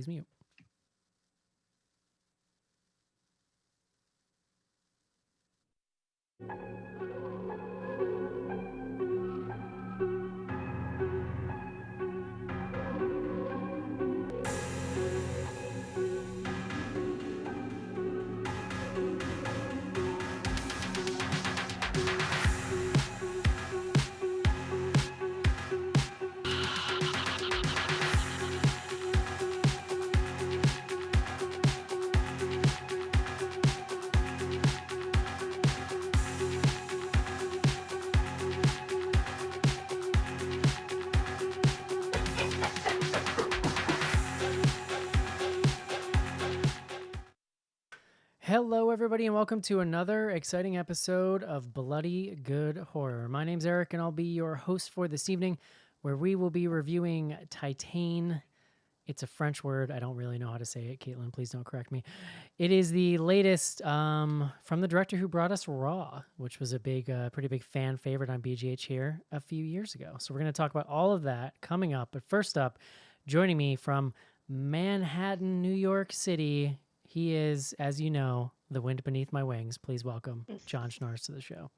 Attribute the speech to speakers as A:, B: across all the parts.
A: Please mute. Hello, everybody, and welcome to another exciting episode of Bloody Good Horror. My name's Eric, and I'll be your host for this evening, where we will be reviewing Titane. It's a French word. I don't really know how to say it. Caitlin, please don't correct me. It is the latest from the director who brought us Raw, which was a pretty big fan favorite on BGH here a few years ago. So we're going to talk about all of that coming up. But first up, joining me from Manhattan, New York City, he is, as you know, the wind beneath my wings. Please welcome John Schnars to the show.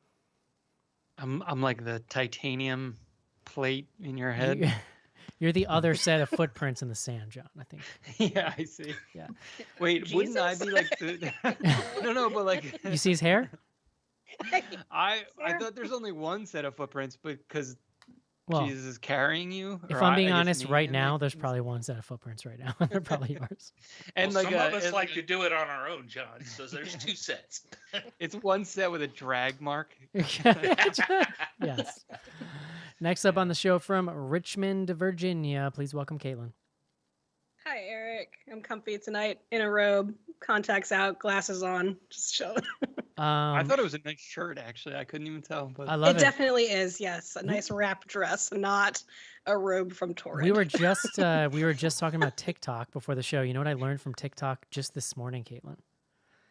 B: I'm like the titanium plate in your head.
A: You're the other set of footprints in the sand, John, I think.
B: Yeah, I see.
A: Yeah.
B: Wait,
C: Jesus?
B: wouldn't I be like the... No, but like...
A: You see his hair?
B: I thought there's only one set of footprints, but because
A: Well,
B: Jesus is carrying you.
A: if
B: or
A: I'm
B: I
A: being
B: guess
A: honest,
B: me
A: right
B: and
A: now,
B: my-
A: there's probably one set of footprints right now. They're probably yours.
B: And
C: Well,
B: like
C: some of us
B: and
C: like to do it on our own, John. So there's two sets.
B: it's one set with a drag mark.
A: Yes. Next up on the show from Richmond, Virginia, please welcome Caitlin.
D: Hi, Eric. I'm comfy tonight in a robe, contacts out, glasses on, just chilling.
B: I thought it was a nice shirt, actually. I couldn't even tell. But
A: I love
D: It
A: it.
D: definitely is, yes. A nice wrap dress, not a robe from Torrid.
A: We were just talking about TikTok before the show. You know what I learned from TikTok just this morning, Caitlin?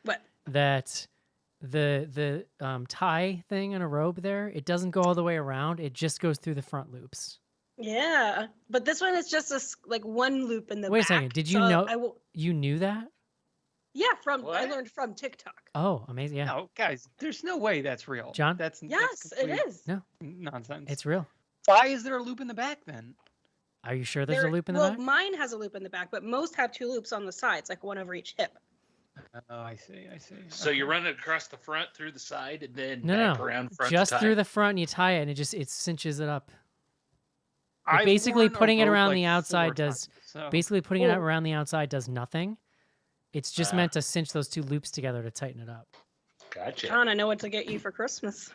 D: What?
A: That the tie thing on a robe there, it doesn't go all the way around. It just goes through the front loops.
D: Yeah, but this one is just like one loop in the
A: Wait a
D: back.
A: second. Did you
D: so
A: know? You knew that?
D: Yeah, I
C: What?
D: learned from TikTok.
A: Oh, amazing. Yeah.
B: no, guys, there's no way that's real.
A: John?
B: That's
D: Yes, it
B: complete
D: is.
A: No.
B: nonsense.
A: It's real.
B: Why is there a loop in the back then?
A: Are you sure there's a loop in the back?
D: Mine has a loop in the back, but most have two loops on the sides, like one over each hip.
B: Oh, I see.
C: So you run it across the front, through the side, and then
A: No,
C: back around front
A: just
C: to tie.
A: through the front, and you tie it, and it cinches it up.
B: I've
A: basically
B: worn a
A: putting it
B: robe,
A: around
B: like,
A: the
B: 4
A: outside
B: times, so-
A: Basically, putting it
D: Cool.
A: around the outside does nothing. It's just
C: Ah.
A: meant to cinch those two loops together to tighten it up.
C: Gotcha.
D: John, I know what to get you for Christmas.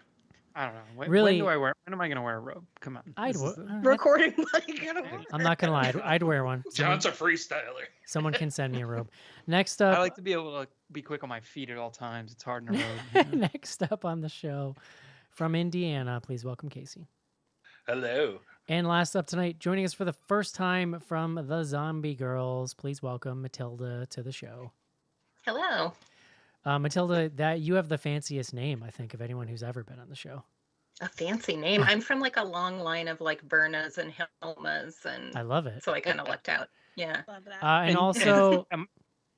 B: I don't know. When
A: Really-
B: do I wear? When am I going to wear a robe? Come on.
A: I'd wear.
D: Recording like you gotta wear.
A: I'm not gonna lie. I'd wear one.
C: John's a freestyler.
A: Someone can send me a robe. Next
B: I
A: up,
B: like to be able to be quick on my feet at all times. It's hard in a robe. you know?
A: next up on the show, from Indiana, please welcome Casey.
C: Hello.
A: And last up tonight, joining us for the first time from the Zombie Girls, please welcome Matilda to the show.
E: Hello.
A: Matilda, that you have the fanciest name, I think, of anyone who's ever been on the show.
E: A fancy name. I'm from like a long line of like Bernas and Hilmas,
A: I
E: and
A: love it.
E: so I kind of lucked out. Yeah,
D: Love that.
A: And also,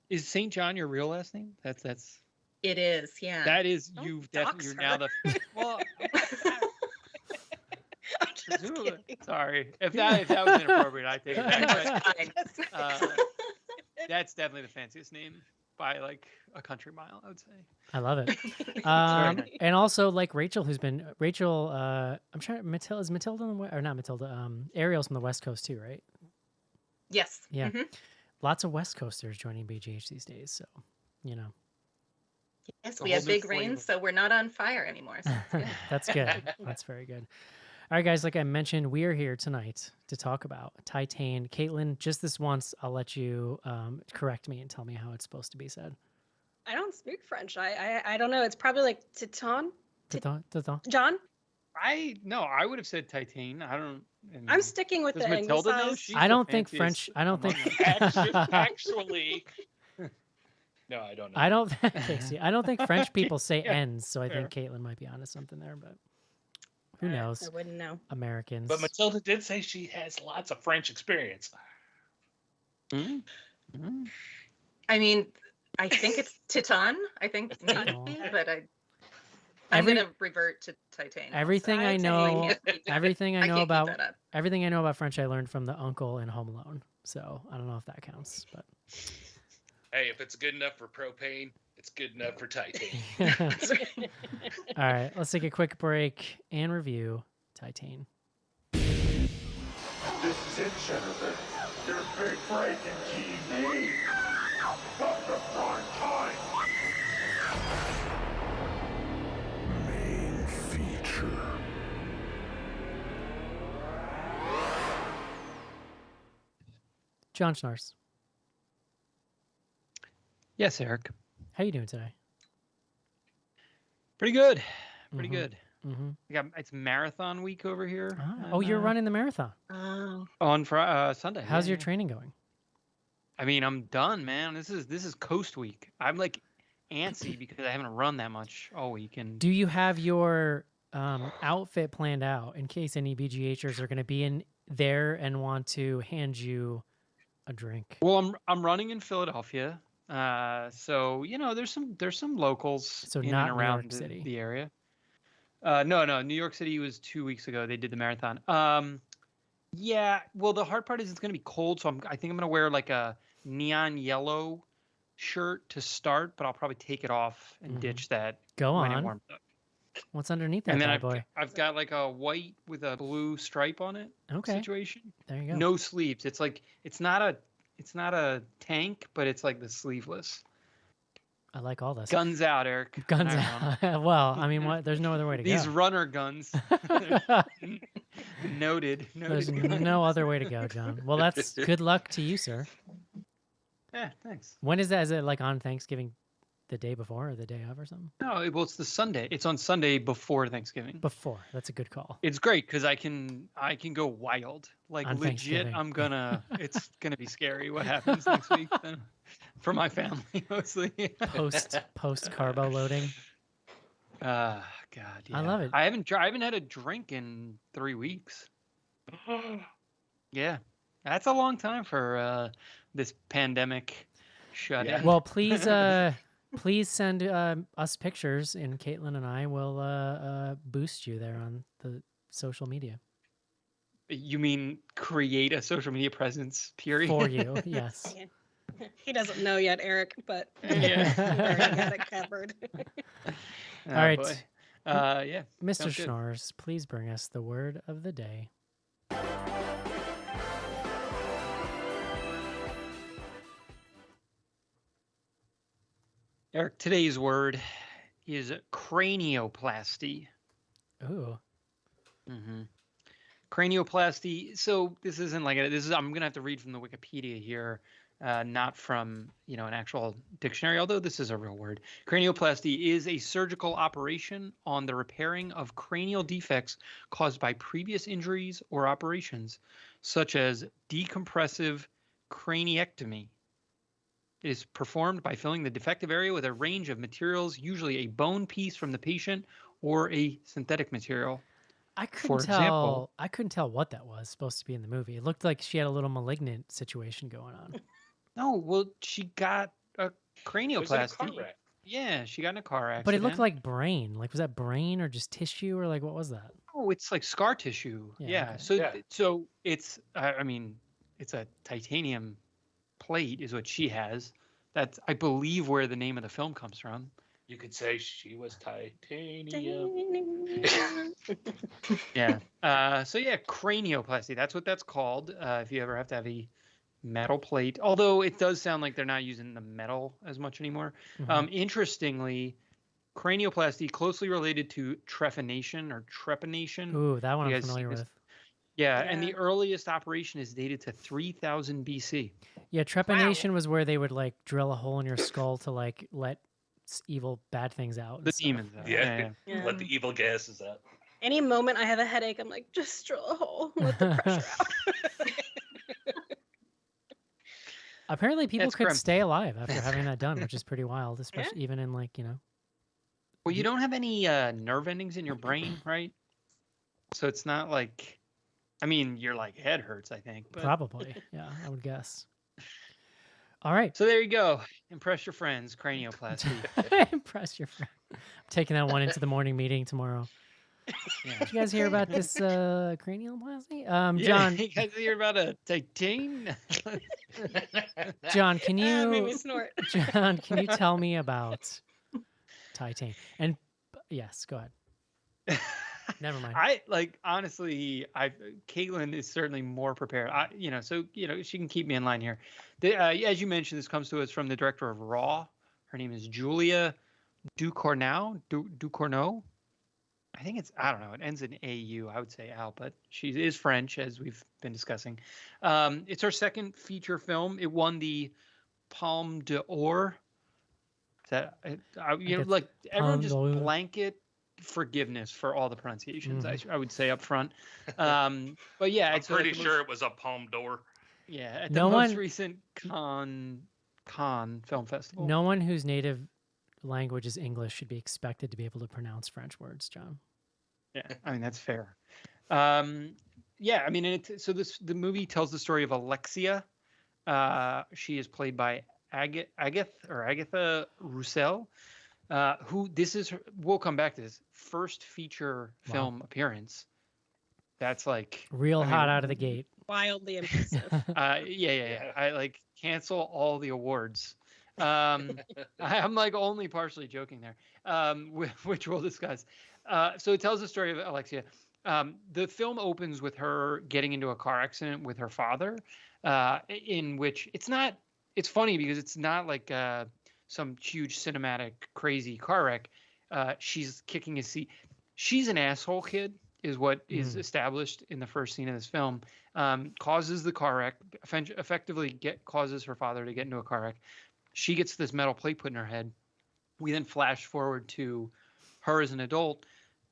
B: is St. John your real last name? That's
E: it is. Yeah.
B: that is
D: Don't
B: you've
D: dox
B: definitely you're now
D: her.
B: the well.
D: I'm just
B: presumably-
D: kidding.
B: Sorry, if that was inappropriate, I take it
E: No,
B: back.
E: it's
B: but,
E: fine.
B: that's definitely the fanciest name by like a country mile, I would say.
A: I love it.
B: very nice.
A: And also, like Rachel, I'm trying. Matilda is Matilda on the or not Matilda. Ariel's from the West Coast too, right?
E: Yes.
A: Yeah.
E: Mhm.
A: Lots of West Coasters joining BGH these days, so you know
E: Yes,
B: a
E: we
B: whole
E: have
B: new
E: big
B: flavor.
E: rains, so we're not on fire anymore. So it's good.
A: that's good. That's very good. All right, guys. Like I mentioned, we are here tonight to talk about Titane. Caitlin, just this once, I'll let you correct me and tell me how it's supposed to be said.
D: I don't speak French. I don't know. It's probably like Titane.
A: Titane?
D: John,
B: I would have said Titane. I don't. and
D: I'm sticking with
B: does
D: the
B: Matilda know?
D: anglicized.
B: She's
A: I
B: the
A: don't think
B: fanciest
A: French. I don't think.
B: among us.
C: Actually, no, I don't know.
A: I don't. Casey, I don't think French people say
B: Yeah,
A: ends, so I
B: fair.
A: think Caitlin might be onto something there, but who
D: I
A: knows?
D: wouldn't know.
A: Americans.
C: But Matilda did say she has lots of French experience.
B: Hmm? Mm.
E: I mean, I think it's Titane. I think maybe,
A: Titane.
E: but I'm
A: Every-
E: gonna revert to Titane.
A: Everything I
D: Titane.
A: know,
E: can't keep that.
A: everything I
E: I
A: know
E: can't keep
A: about
E: that up.
A: everything I know about French, I learned from the uncle in Home Alone. So I don't know if that counts, but
C: Hey, if it's good enough for propane, it's good enough for Titane.
A: all right, let's take a quick break and review Titane.
F: This is it, Jennifer. Your big breaking TV. From the prime time. Main feature.
A: John Schnars,
B: Yes, Eric.
A: how you doing today?
B: Pretty good. Pretty
A: Mhm.
B: good.
A: Mm-hmm.
B: It's marathon week over here.
A: Oh,
B: and,
A: you're running the marathon.
E: Oh,
B: on Sunday.
A: How's
B: yeah,
A: your
B: yeah.
A: training going?
B: I mean, I'm done, man. This is coast week. I'm like antsy because I haven't run that much all week. And
A: Do you have your outfit planned out in case any BGHers are going to be in there and want to hand you a drink?
B: well, I'm running in Philadelphia. So there's some locals
A: So
B: in
A: not
B: and
A: New York
B: around
A: City.
B: the area. No, New York City was 2 weeks ago. They did the marathon. Yeah. Well, the hard part is it's gonna be cold, so I think I'm gonna wear like a neon yellow shirt to start, but I'll probably take it off and
A: Mhm.
B: ditch that
A: Go
B: when it
A: on.
B: warms up.
A: What's underneath that
B: And then
A: bad boy?
B: I've got like a white with a blue stripe on it
A: Okay,
B: situation.
A: there you go.
B: No sleeves. It's like it's not a tank, but it's like the sleeveless.
A: I like all this.
B: Guns out, Eric.
A: Guns
B: When I run.
A: out. Well, I mean, what? There's no other way to
B: These
A: go.
B: runner guns. Noted.
A: There's
B: Noted.
A: no other way to go, John. Well, that's good luck to you, sir.
B: Yeah, thanks.
A: When is that? Is it like on Thanksgiving, the day before or the day of or something?
B: No, well, it's the Sunday. It's on Sunday before Thanksgiving.
A: Before. That's a good call.
B: It's great because I can go wild. Like
A: On
B: legit,
A: Thanksgiving.
B: it's gonna be scary what happens next week for my family mostly.
A: Post carbo loading.
B: God, yeah.
A: I love it.
B: I haven't had a drink in 3 weeks. Yeah, that's a long time for this pandemic shutdown.
A: Well, please send us pictures, and Caitlin and I will boost you there on the social media
B: You mean create a social media presence, period?
A: for you. Yes.
D: He doesn't know yet, Eric, but
B: Yeah.
D: we already got it covered.
B: Oh,
A: All right.
B: boy. Yeah.
A: Mr.
B: Sounds good.
A: Schnars, please bring us the word of the day.
B: Eric, today's word is cranioplasty.
A: Ooh.
B: Mm-hmm. Cranioplasty. So this isn't like I'm gonna have to read from the Wikipedia here, not from an actual dictionary. Although this is a real word. Cranioplasty is a surgical operation on the repairing of cranial defects caused by previous injuries or operations, such as decompressive craniectomy. It is performed by filling the defective area with a range of materials, usually a bone piece from the patient or a synthetic material.
A: I
B: For
A: couldn't tell.
B: example-
A: I couldn't tell what that was supposed to be in the movie. It looked like she had a little malignant situation going on.
B: No, well, she got a
C: It was in a car
B: cranioplasty.
C: wreck.
B: Yeah, she got in a car accident.
A: But it looked like brain. Like, was that brain or just tissue or like what was that?
B: Oh, it's like scar tissue.
A: Yeah,
B: Yeah.
A: okay.
B: So
C: Yeah.
B: so it's I mean, it's a titanium plate is what she has. That's I believe where the name of the film comes from.
C: You could say she was titanium.
B: Yeah. So yeah, cranioplasty. That's what that's called. If you ever have to have a metal plate, although it does sound like they're not using the metal as much anymore.
A: Mhm.
B: Interestingly, cranioplasty closely related to trephination or trepanation.
A: Ooh, that one
B: you
A: I'm
B: guys see
A: familiar
B: this?
A: with.
B: Yeah, and the
D: Yeah.
B: earliest operation is dated to 3000 BC.
A: Yeah, trepanation was where they would like drill a hole in your skull to like let evil bad things out. and
B: The
A: stuff.
B: demons.
C: Yeah.
D: Yeah.
C: Let the evil gases out.
D: Any moment I have a headache, I'm like, just drill a hole, let the pressure out.
A: Apparently, people
B: That's
A: could
B: grim.
A: stay alive after having that done, which is pretty wild, especially even in like
B: Well, you don't have any nerve endings in your brain, right? So it's not like, I mean, your like head hurts, I think. But
A: probably. Yeah, I would guess. All right.
B: So there you go. Impress your friends. Cranioplasty.
A: Impress your friend. I'm taking that one into the morning meeting tomorrow.
B: Yeah.
A: Did you guys hear about this cranioplasty?
B: Yeah,
A: John,
B: you guys hear about a Titane?
A: John, can
D: That made me
A: you
D: snort.
A: John, can you tell me about Titane? And yes, go ahead. Never mind.
B: Honestly, Caitlin is certainly more prepared. She can keep me in line here. As you mentioned, this comes to us from the director of Raw. Her name is Julia Ducournau. Ducournau. I think I don't know. It ends in AU. I would say Al, but she is French, as we've been discussing. It's her second feature film. It won the Palme d'Or. Everyone just
A: d'Or.
B: blanket forgiveness for all the pronunciations. I would say up front. But yeah,
C: I'm pretty sure it was a Palme d'Or.
B: Yeah, at the most recent Cannes Film Festival.
A: No one whose native language is English should be expected to be able to pronounce French words, John.
B: Yeah, I mean that's fair. Yeah, I mean, the movie tells the story of Alexia. She is played by Agatha Roussel, who we'll come back to this first feature film appearance. That's
A: real hot out of the gate.
D: Wildly impressive.
B: Yeah. I cancel all the awards. I'm only partially joking there, which we'll discuss. So it tells the story of Alexia. The film opens with her getting into a car accident with her father, in which it's funny because it's not like some huge cinematic crazy car wreck. She's kicking his seat. She's an asshole kid is what is established in the first scene of this film. Causes the car wreck, effectively causes her father to get into a car wreck. She gets this metal plate put in her head. We then flash forward to her as an adult.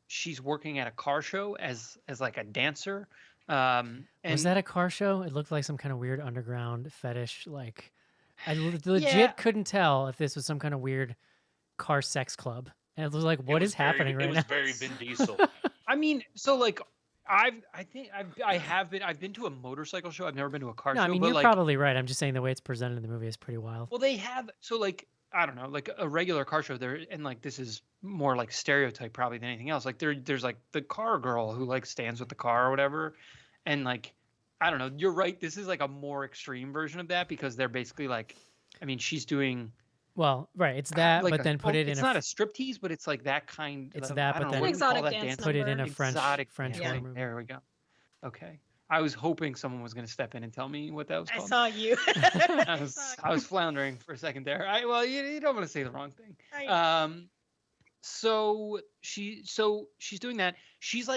B: She's working at a car show as like a dancer.
A: Was that a car show? It looked like some kind of weird underground fetish. I legit couldn't tell if this was some kind of weird car sex club. And it was like, what is happening right now?
C: It was very Vin Diesel.
B: I mean, so I've been to a motorcycle show. I've never been to a car show.
A: No, I mean, you're probably right. I'm just saying the way it's presented in the movie is pretty wild.
B: Well, they have I don't know, a regular car show there, and this is more like stereotype probably than anything else. There's the car girl who stands with the car or whatever, and I don't know. You're right. This is a more extreme version of that because they're basically she's doing.
A: Well, right. It's that, but then put it in.
B: It's not a striptease, but it's that kind.
A: It's that, but then
D: exotic dance
A: put it in a
B: exotic
A: French
B: yeah.
A: movie.
B: There we go. Okay. I was hoping someone was going to step in and tell me what that was called.
D: I saw you.
B: I was floundering for a second there. You don't want to say the wrong thing. So she's doing that. She's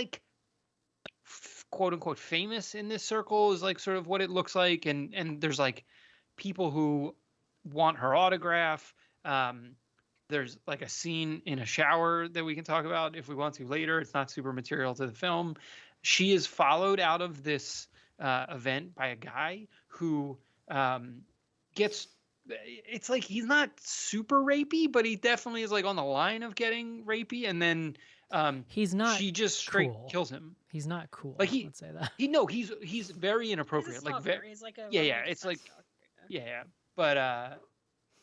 B: quote unquote famous in this circle is sort of what it looks like, and there's people who want her autograph. There's a scene in a shower that we can talk about if we want to later. It's not super material to the film. She is followed out of this event by a guy who gets. It's he's not super rapey, but he definitely is on the line of getting rapey, and then
A: he's not.
B: She just straight
A: cool.
B: kills him.
A: He's not cool.
B: Let's
A: say that.
B: He's very inappropriate.
D: He's like a
B: It's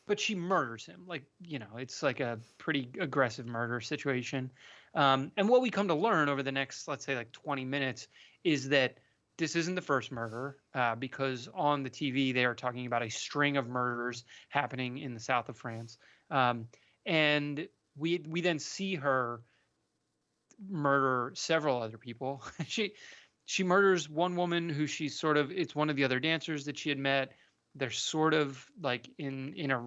B: but she murders him. It's a pretty aggressive murder situation. And what we come to learn over the next, let's say 20 minutes is that this isn't the first murder because on the TV, they are talking about a string of murders happening in the south of France. And we then see her murder several other people. She murders one woman who it's one of the other dancers that she had met. They're sort of in a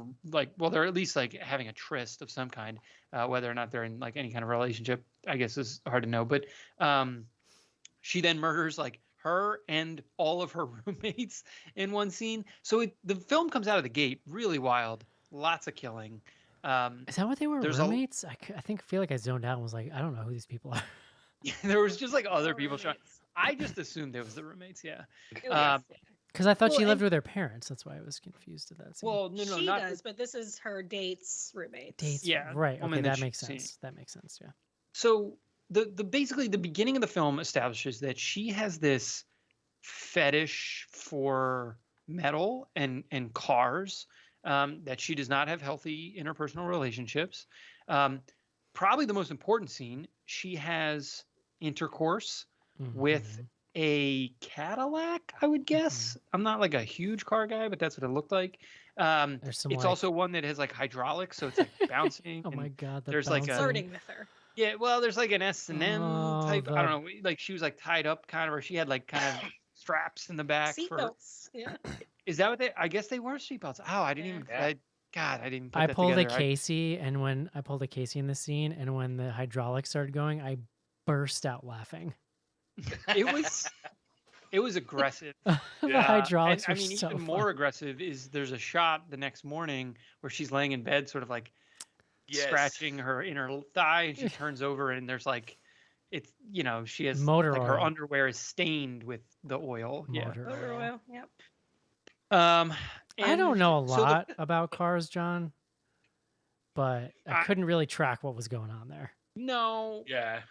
B: they're at least having a tryst of some kind. Whether or not they're in any kind of relationship, I guess is hard to know. But she then murders her and all of her roommates in one scene. So the film comes out of the gate really wild, lots of killing.
A: Is that what they were? Roommates? I feel like I zoned out and was like, I don't know who these people are.
B: There was just other people showing. I just assumed it was the roommates. Yeah.
A: Because I thought she lived with her parents. That's why I was confused at that scene.
B: Well, no,
D: she does, but this is her date's roommates.
A: Yeah, right. Okay, that makes sense. That makes sense. Yeah.
B: So basically the beginning of the film establishes that she has this fetish for metal and cars, that she does not have healthy interpersonal relationships. Probably the most important scene, she has intercourse with a Cadillac, I would guess. I'm not like a huge car guy, but that's what it looked like.
A: There's some
B: It's
A: like,
B: also one that has like hydraulics, so it's like bouncing.
A: oh my
B: and
A: god, the
B: there's like a
A: bouncing.
D: Flirting with her.
B: yeah, well, there's like an S&M
A: Oh,
B: type. I
A: the-
B: don't know, like she was like tied up kind of, or she had like kind of straps in the back for.
D: Seatbelts. Yeah.
B: Is that what they? I guess they were seatbelts. Oh, I didn't
D: Yeah.
B: even.
C: Yeah.
B: God, I didn't put
A: I
B: that
A: pulled
B: together.
A: a Casey, and when I pulled a Casey in the scene, and when the hydraulics started going, I burst out laughing.
B: It was aggressive.
A: The
C: Yeah.
A: hydraulics
B: And I
A: were
B: mean,
A: so
B: even
A: fun.
B: more aggressive is there's a shot the next morning where she's laying in bed, sort of like
C: Yes.
B: scratching her inner thigh, and she turns over, and there's like, it's she has
A: Motor
B: like her
A: oil.
B: underwear is stained with the oil.
A: Motor
D: Motor
A: oil.
D: oil. Yep.
B: Yeah.
A: I don't
B: and
A: know a
B: so the-
A: lot about cars, John, but I
B: I-
A: couldn't really track what was going on there.
B: No,
C: Yeah.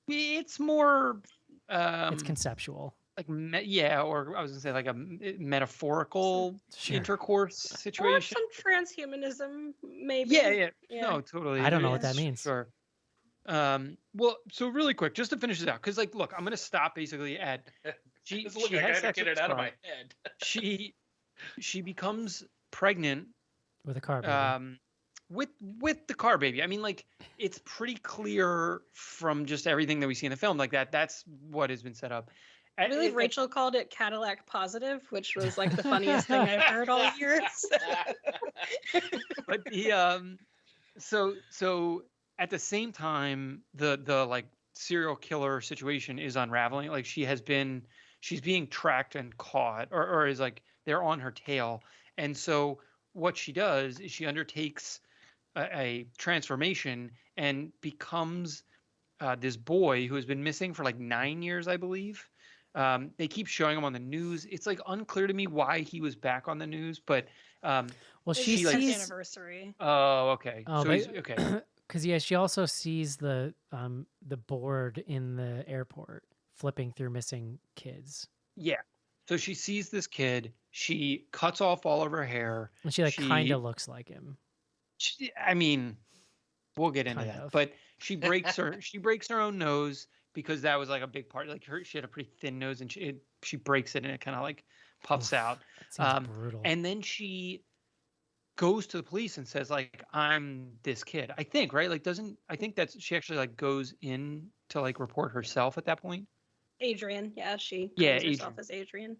B: it's more.
A: It's conceptual.
B: Like or I was gonna say like a metaphorical
A: Sure.
B: intercourse
D: Or
B: situation.
D: some transhumanism, maybe.
B: Yeah.
D: Yeah.
B: No, totally.
A: I don't know
B: There
A: what that
B: is,
A: means.
B: Sure. Well, so really quick, just to finish this out, because like, look, I'm gonna stop basically at she.
C: Just look,
B: she
C: I
B: has
C: gotta
B: sex
C: get
B: with
C: it out of
B: Scar.
C: my head.
B: She becomes pregnant
A: With a car, baby.
B: with the car baby. I mean, like, it's pretty clear from just everything that we see in the film, like that's what has been set up.
D: I believe
B: It-
D: Rachel called it Cadillac positive, which was like the funniest thing I've heard all year.
B: but the so at the same time, the like serial killer situation is unraveling. Like she's being tracked and caught, or is like they're on her tail. And so what she does is she undertakes a transformation and becomes this boy who has been missing for like 9 years, I believe. They keep showing him on the news. It's like unclear to me why he was back on the news, but
A: Well,
D: It's
A: she
D: his 10th
A: sees
D: anniversary.
B: oh, okay.
A: Oh,
B: So
A: but-
B: he's okay.
A: because she also sees the board in the airport flipping through missing kids,
B: Yeah. So she sees this kid. She cuts off all of her hair.
A: and she kind
B: She-
A: of looks like him.
B: I mean, we'll get into
A: Kind
B: that.
A: of.
B: But she breaks her own nose because that was like a big part. Like she had a pretty thin nose, and she breaks it, and it kind of like puffs
A: Oof,
B: out.
A: That seems brutal.
B: And then she goes to the police and says like, I'm this kid. I think, right? Like I think that's she actually like goes in to like report herself at that point.
D: Adrian. Yeah, she
B: Yeah,
D: calls herself
B: Adrian.
D: as Adrian.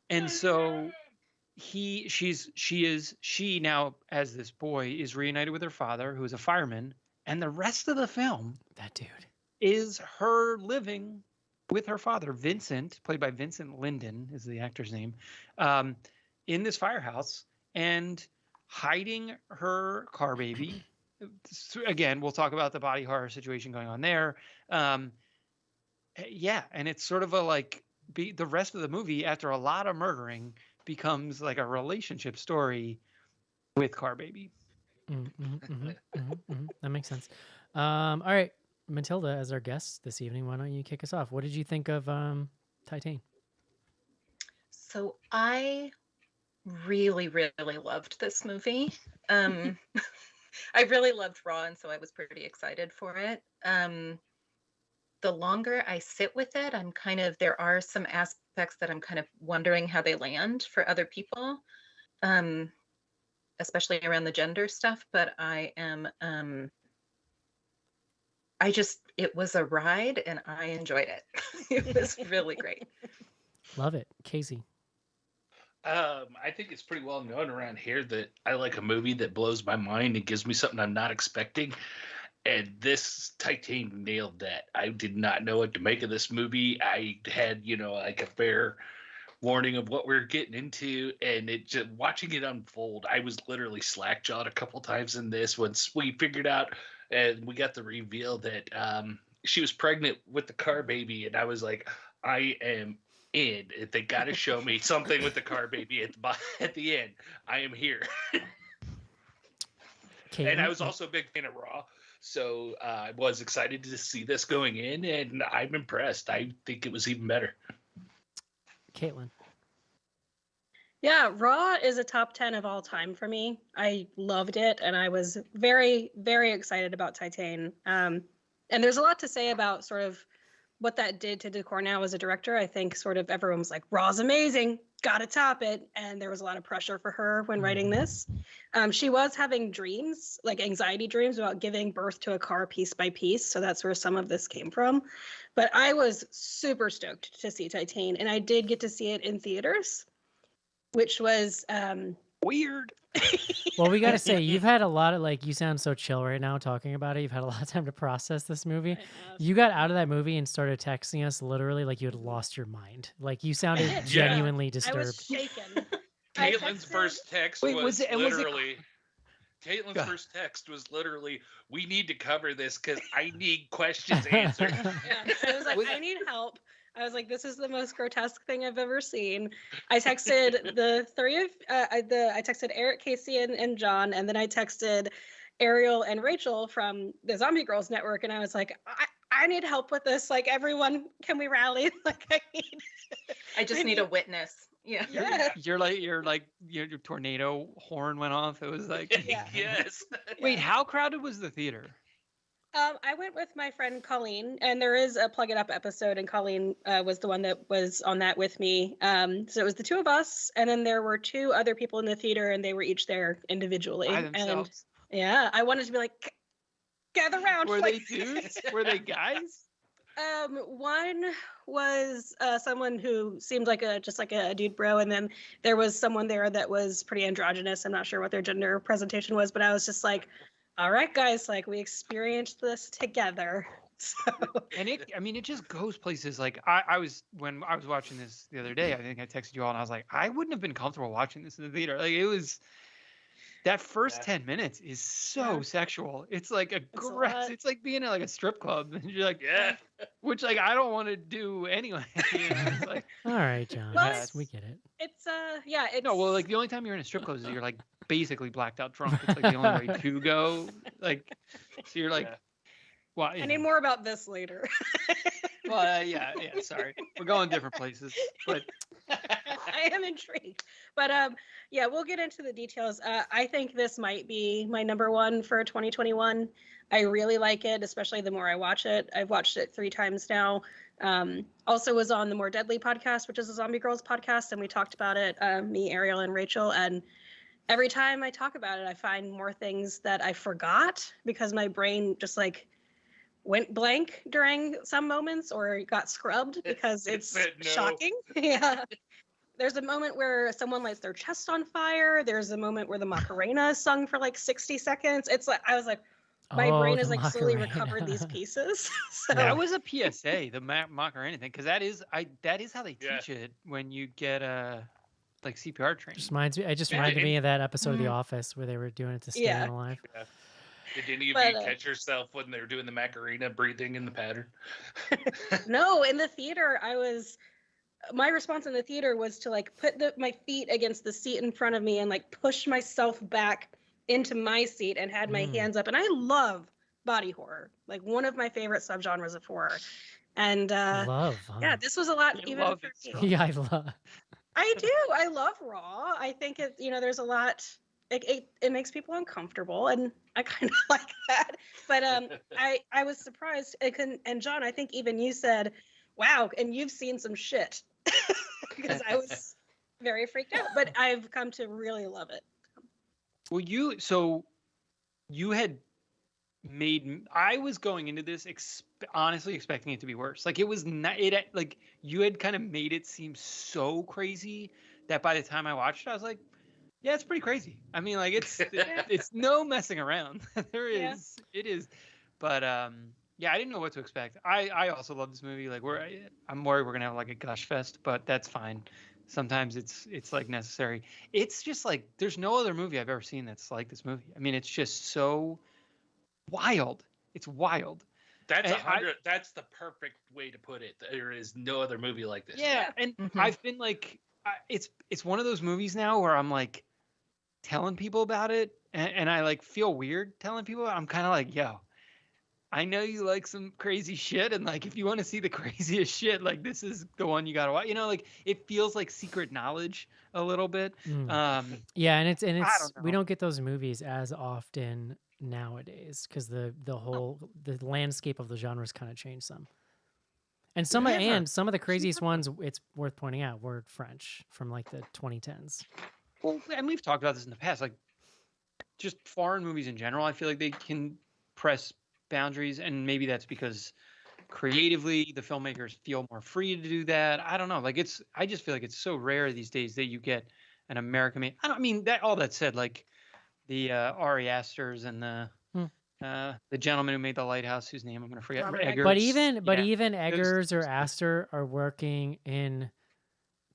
B: And so she now, as this boy, is reunited with her father, who is a fireman, and the rest of the film
A: That dude.
B: is her living with her father, Vincent, played by Vincent Linden, is the actor's name, in this firehouse and hiding her car baby. Again, we'll talk about the body horror situation going on there. Yeah, and it's sort of a like the rest of the movie, after a lot of murdering, becomes like a relationship story with car baby.
A: That makes sense. All right, Matilda, as our guest this evening, why don't you kick us off? What did you think of Titane?
E: So I really, really loved this movie. I really loved Raw, and so I was pretty excited for it. The longer I sit with it, there are some aspects that I'm kind of wondering how they land for other people, especially around the gender stuff. But it was a ride and I enjoyed it. It was really great.
A: Love it, Casey.
C: I think it's pretty well known around here that I like a movie that blows my mind and gives me something I'm not expecting. And this Titane nailed that. I did not know what to make of this movie. I had, like a fair warning of what we were getting into, and it just watching it unfold, I was literally slack-jawed a couple times in this once we figured out and we got the reveal that she was pregnant with the car baby, and I was like, I am in. If they got to show me something with the car baby at the end, I am here. And I was also a big fan of Raw. So I was excited to see this going in, and I'm impressed. I think it was even better.
A: Caitlin.
D: Yeah, Raw is a top 10 of all time for me. I loved it, and I was very, very excited about Titane. And there's a lot to say about sort of what that did to Decor now as a director. I think sort of everyone was like, Raw's amazing, gotta top it. And there was a lot of pressure for her when writing this. She was having dreams, like anxiety dreams about giving birth to a car piece by piece. So that's where some of this came from. But I was super stoked to see Titane, and I did get to see it in theaters, which was
B: Weird.
A: Well, we got to say, you've had a lot of, like, you sound so chill right now talking about it. You've had a lot of time to process this movie. You got out of that movie and started texting us literally like you had lost your mind. Like, you sounded
D: did.
A: genuinely
D: I
A: disturbed.
D: was shaken. I
C: Caitlin's
D: texted-
C: first text
B: Wait,
C: was,
B: was it- was it-
C: literally. Caitlin's
B: Go.
C: first text was literally, "We need to cover this because I need questions answered."
D: Yeah, I was like,
B: Was-
D: I need help. I was like, this is the most grotesque thing I've ever seen. I texted the three of, I texted Eric, Casey, and John, and then I texted Ariel and Rachel from the Zombie Girls Network, and I was like, I need help with this. Like, everyone, can we rally? Like,
E: I just need a witness. Yeah.
D: Yeah.
B: Your tornado horn went off. It was like,
D: Yeah.
C: Yes.
B: wait, how crowded was the theater?
D: I went with my friend Colleen, and there is a Plug It Up episode, and Colleen was the one that was on that with me. So it was the two of us, and then there were two other people in the theater, and they were each there individually.
B: By
D: And
B: themselves?
D: yeah, I wanted to be like, gather around.
B: Were
D: like,
B: they dudes? Were they guys?
D: One was someone who seemed like just like a dude bro, and then there was someone there that was pretty androgynous. I'm not sure what their gender presentation was, but I was just like, all right, guys, like, we experienced this together. So
B: And it just goes places. Like when I was watching this the other day, I think I texted you all and I was like, I wouldn't have been comfortable watching this in the theater. Like, it was, that first
C: Yeah.
B: 10 minutes is so
D: Yeah.
B: sexual. It's like
D: a
B: aggressive.
D: lot.
B: It's like being at like a strip club and you're like,
C: Yeah.
B: which like I don't want to do anyway. You know, it's like,
A: All right, John.
D: Well,
A: yes, we get it.
D: it's yeah, it's
B: no, well, like the only time you're in a strip club is you're like basically blacked out drunk. It's like the only way to go. Like, so you're like,
C: Yeah.
B: well,
D: I need more about this later.
B: Well, yeah. Sorry, we're going different places, but
D: I am intrigued. But yeah, we'll get into the details. I think this might be my number one for 2021. I really like it, especially the more I watch it. I've watched it 3 times now. Also was on the More Deadly podcast, which is a Zombie Girls podcast, and we talked about it, me, Ariel, and Rachel. And every time I talk about it, I find more things that I forgot because my brain just like went blank during some moments or got scrubbed because
C: It
D: it's
C: said no.
D: shocking. Yeah. There's a moment where someone lights their chest on fire. There's a moment where the Macarena is sung for like 60 seconds. It's like, I was like, my brain
A: the
D: has like slowly
A: Macarena.
D: recovered these pieces. So
B: that was a PSA, the Macarena thing, because that is how they
C: Yeah.
B: teach it when you get like CPR training.
A: Just reminds me. It just
C: Yeah,
A: reminded me
C: it-
A: of that episode of The
D: Mhm.
A: Office where they were doing it to stay
D: Yeah.
A: alive.
C: Did any of
D: But,
C: you catch yourself when they were doing the Macarena breathing in the pattern?
D: no, in the theater, my response in the theater was to like put my feet against the seat in front of me and like push myself back into my seat and had my
A: Mm.
D: hands up. And I love body horror, like one of my favorite subgenres of horror. And
A: Love.
D: yeah, this was a lot
B: You
D: even
B: love
D: for
B: it,
D: me.
B: so-
A: Yeah, I love.
D: I do. I love Raw. I think it, there's a lot. It makes people uncomfortable, and I kind of like that. But I was surprised. And John, I think even you said, "Wow," and you've seen some shit because I was very freaked out. But I've come to really love it.
B: Well, you had made. I was going into this honestly expecting it to be worse. Like, it was not. Like, you had kind of made it seem so crazy that by the time I watched it, I was like, yeah, it's pretty crazy. I mean, like, it's no messing around.
D: Yeah.
B: It is. But yeah, I didn't know what to expect. I also love this movie. Like, I'm worried we're gonna have like a gush fest, but that's fine. Sometimes it's like necessary. It's just like there's no other movie I've ever seen that's like this movie. I mean, it's just so wild. It's wild.
C: That's
B: And
C: 100. That's the perfect way to put it. There is no other movie like this.
B: Yeah, and
E: Mhm.
B: I've been like, it's one of those movies now where I'm like telling people about it, and I like feel weird telling people. I'm kind of like, yo, I know you like some crazy shit, and like if you want to see the craziest shit, like this is the one you gotta watch. You know, like it feels like Secret Knowledge a little bit.
A: Yeah, and
B: I
A: it's
B: don't
A: we
B: know.
A: don't get those movies as often nowadays because the whole the landscape of the genres kind of changed some. And some
B: Never.
A: of the craziest ones, it's worth pointing out, were French from like the 2010s.
B: Well, and we've talked about this in the past, like just foreign movies in general. I feel like they can press boundaries, and maybe that's because creatively the filmmakers feel more free to do that. I don't know. Like I just feel like it's so rare these days that you get an American made. I mean that. All that said, like the Ari Asters and the gentleman who made The Lighthouse, whose name I'm going to forget,
D: Robert
B: Eggers.
A: But
B: Yeah,
A: even
B: those-
A: Eggers or Astor are working in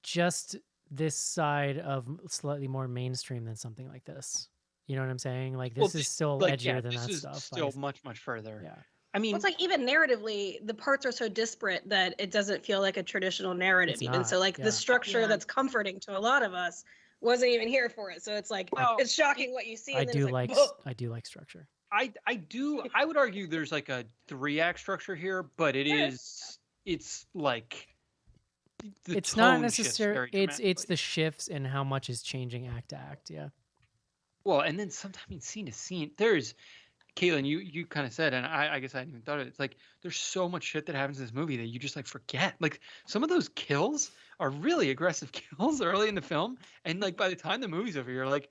A: just this side of slightly more mainstream than something like this. You know what I'm saying? Like
B: well,
A: this is still
B: like,
A: edgier
B: yeah,
A: than
B: this
A: that
B: is
A: stuff.
B: still much further.
A: Yeah.
B: I mean,
D: Well, it's like even narratively, the parts are so disparate that it doesn't feel like a traditional narrative.
A: It's
D: Even so,
A: not,
D: like
A: yeah.
D: the structure
E: Yeah.
D: that's comforting to a lot of us wasn't even here for it. So it's like
B: Well,
D: it's shocking what you see.
A: I
D: And then
A: do
D: it's
A: like
D: like, "Whoa."
A: I do like structure.
B: I would argue there's like a 3-act structure here, but it's like the
A: It's not
B: tone shifts
A: necessarily
B: very
A: it's
B: dramatically.
A: the shifts in how much is changing act to act. Yeah.
B: Well, and then sometimes scene to scene, there's Caitlin, you kind of said, and I guess I hadn't even thought of it. It's like there's so much shit that happens in this movie that you just like forget. Like some of those kills are really aggressive kills early in the film, and like by the time the movie's over, you're like,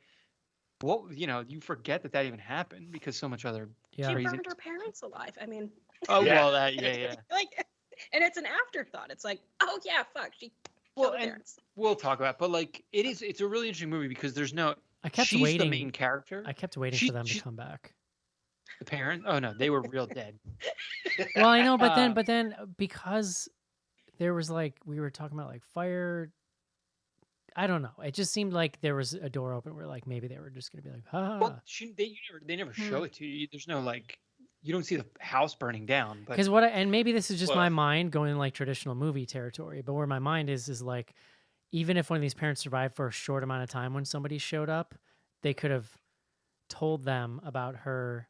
B: what? You know, you forget that even happened because so much other
A: Yeah.
D: She
B: crazy.
D: burned her parents alive. I mean,
B: Oh
C: Yeah.
B: well, that yeah.
D: like, and it's an afterthought. It's like, oh yeah, fuck, she
B: Well,
D: killed her
B: and
D: parents.
B: we'll talk about, it, but like it's a really interesting movie because there's no.
A: I kept
B: She's
A: waiting.
B: the main character.
A: I kept waiting
B: She-
A: for them to
B: she-
A: come back.
B: The parent? Oh no, they were real dead.
A: Well, I know,
B: Uh,
A: but then because there was like we were talking about like fire. I don't know. It just seemed like there was a door open where like maybe they were just gonna be like, ha.
B: Well, they never show it to you. There's no like, you don't see the house burning down. But
A: Because and maybe this is just my
C: Well-
A: mind going in like traditional movie territory, but where my mind is like, even if one of these parents survived for a short amount of time when somebody showed up, they could have told them about her.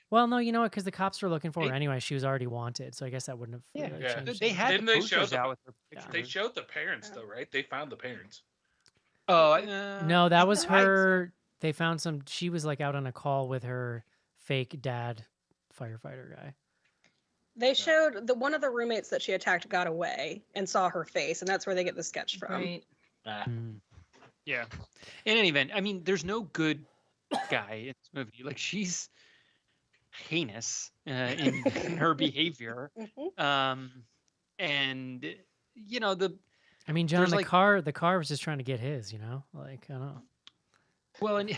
A: Well, no, you know what? Because the cops were looking for her
B: They-
A: anyway. She was already wanted, so I guess that wouldn't have
B: Yeah.
A: really
C: Yeah.
A: changed
B: they
A: anything.
B: had
C: Didn't
B: the
C: they show
B: posters
C: the-
B: out with her
A: Yeah.
C: They
B: pictures.
C: showed the parents though, right? They found the parents.
B: Oh
A: No, that was
B: I-
A: her. They found some. She was like out on a call with her fake dad, firefighter guy.
D: They showed one of the roommates that she attacked got away and saw her face, and that's where they get the sketch from.
E: Right.
C: Ah.
B: Yeah. In any event, I mean, there's no good guy in this movie. Like she's heinous in her behavior,
D: Mhm.
B: and you know the
A: I mean, John,
B: There's,
A: the
B: like-
A: car was just trying to get his. You know, like I don't know.
B: well, and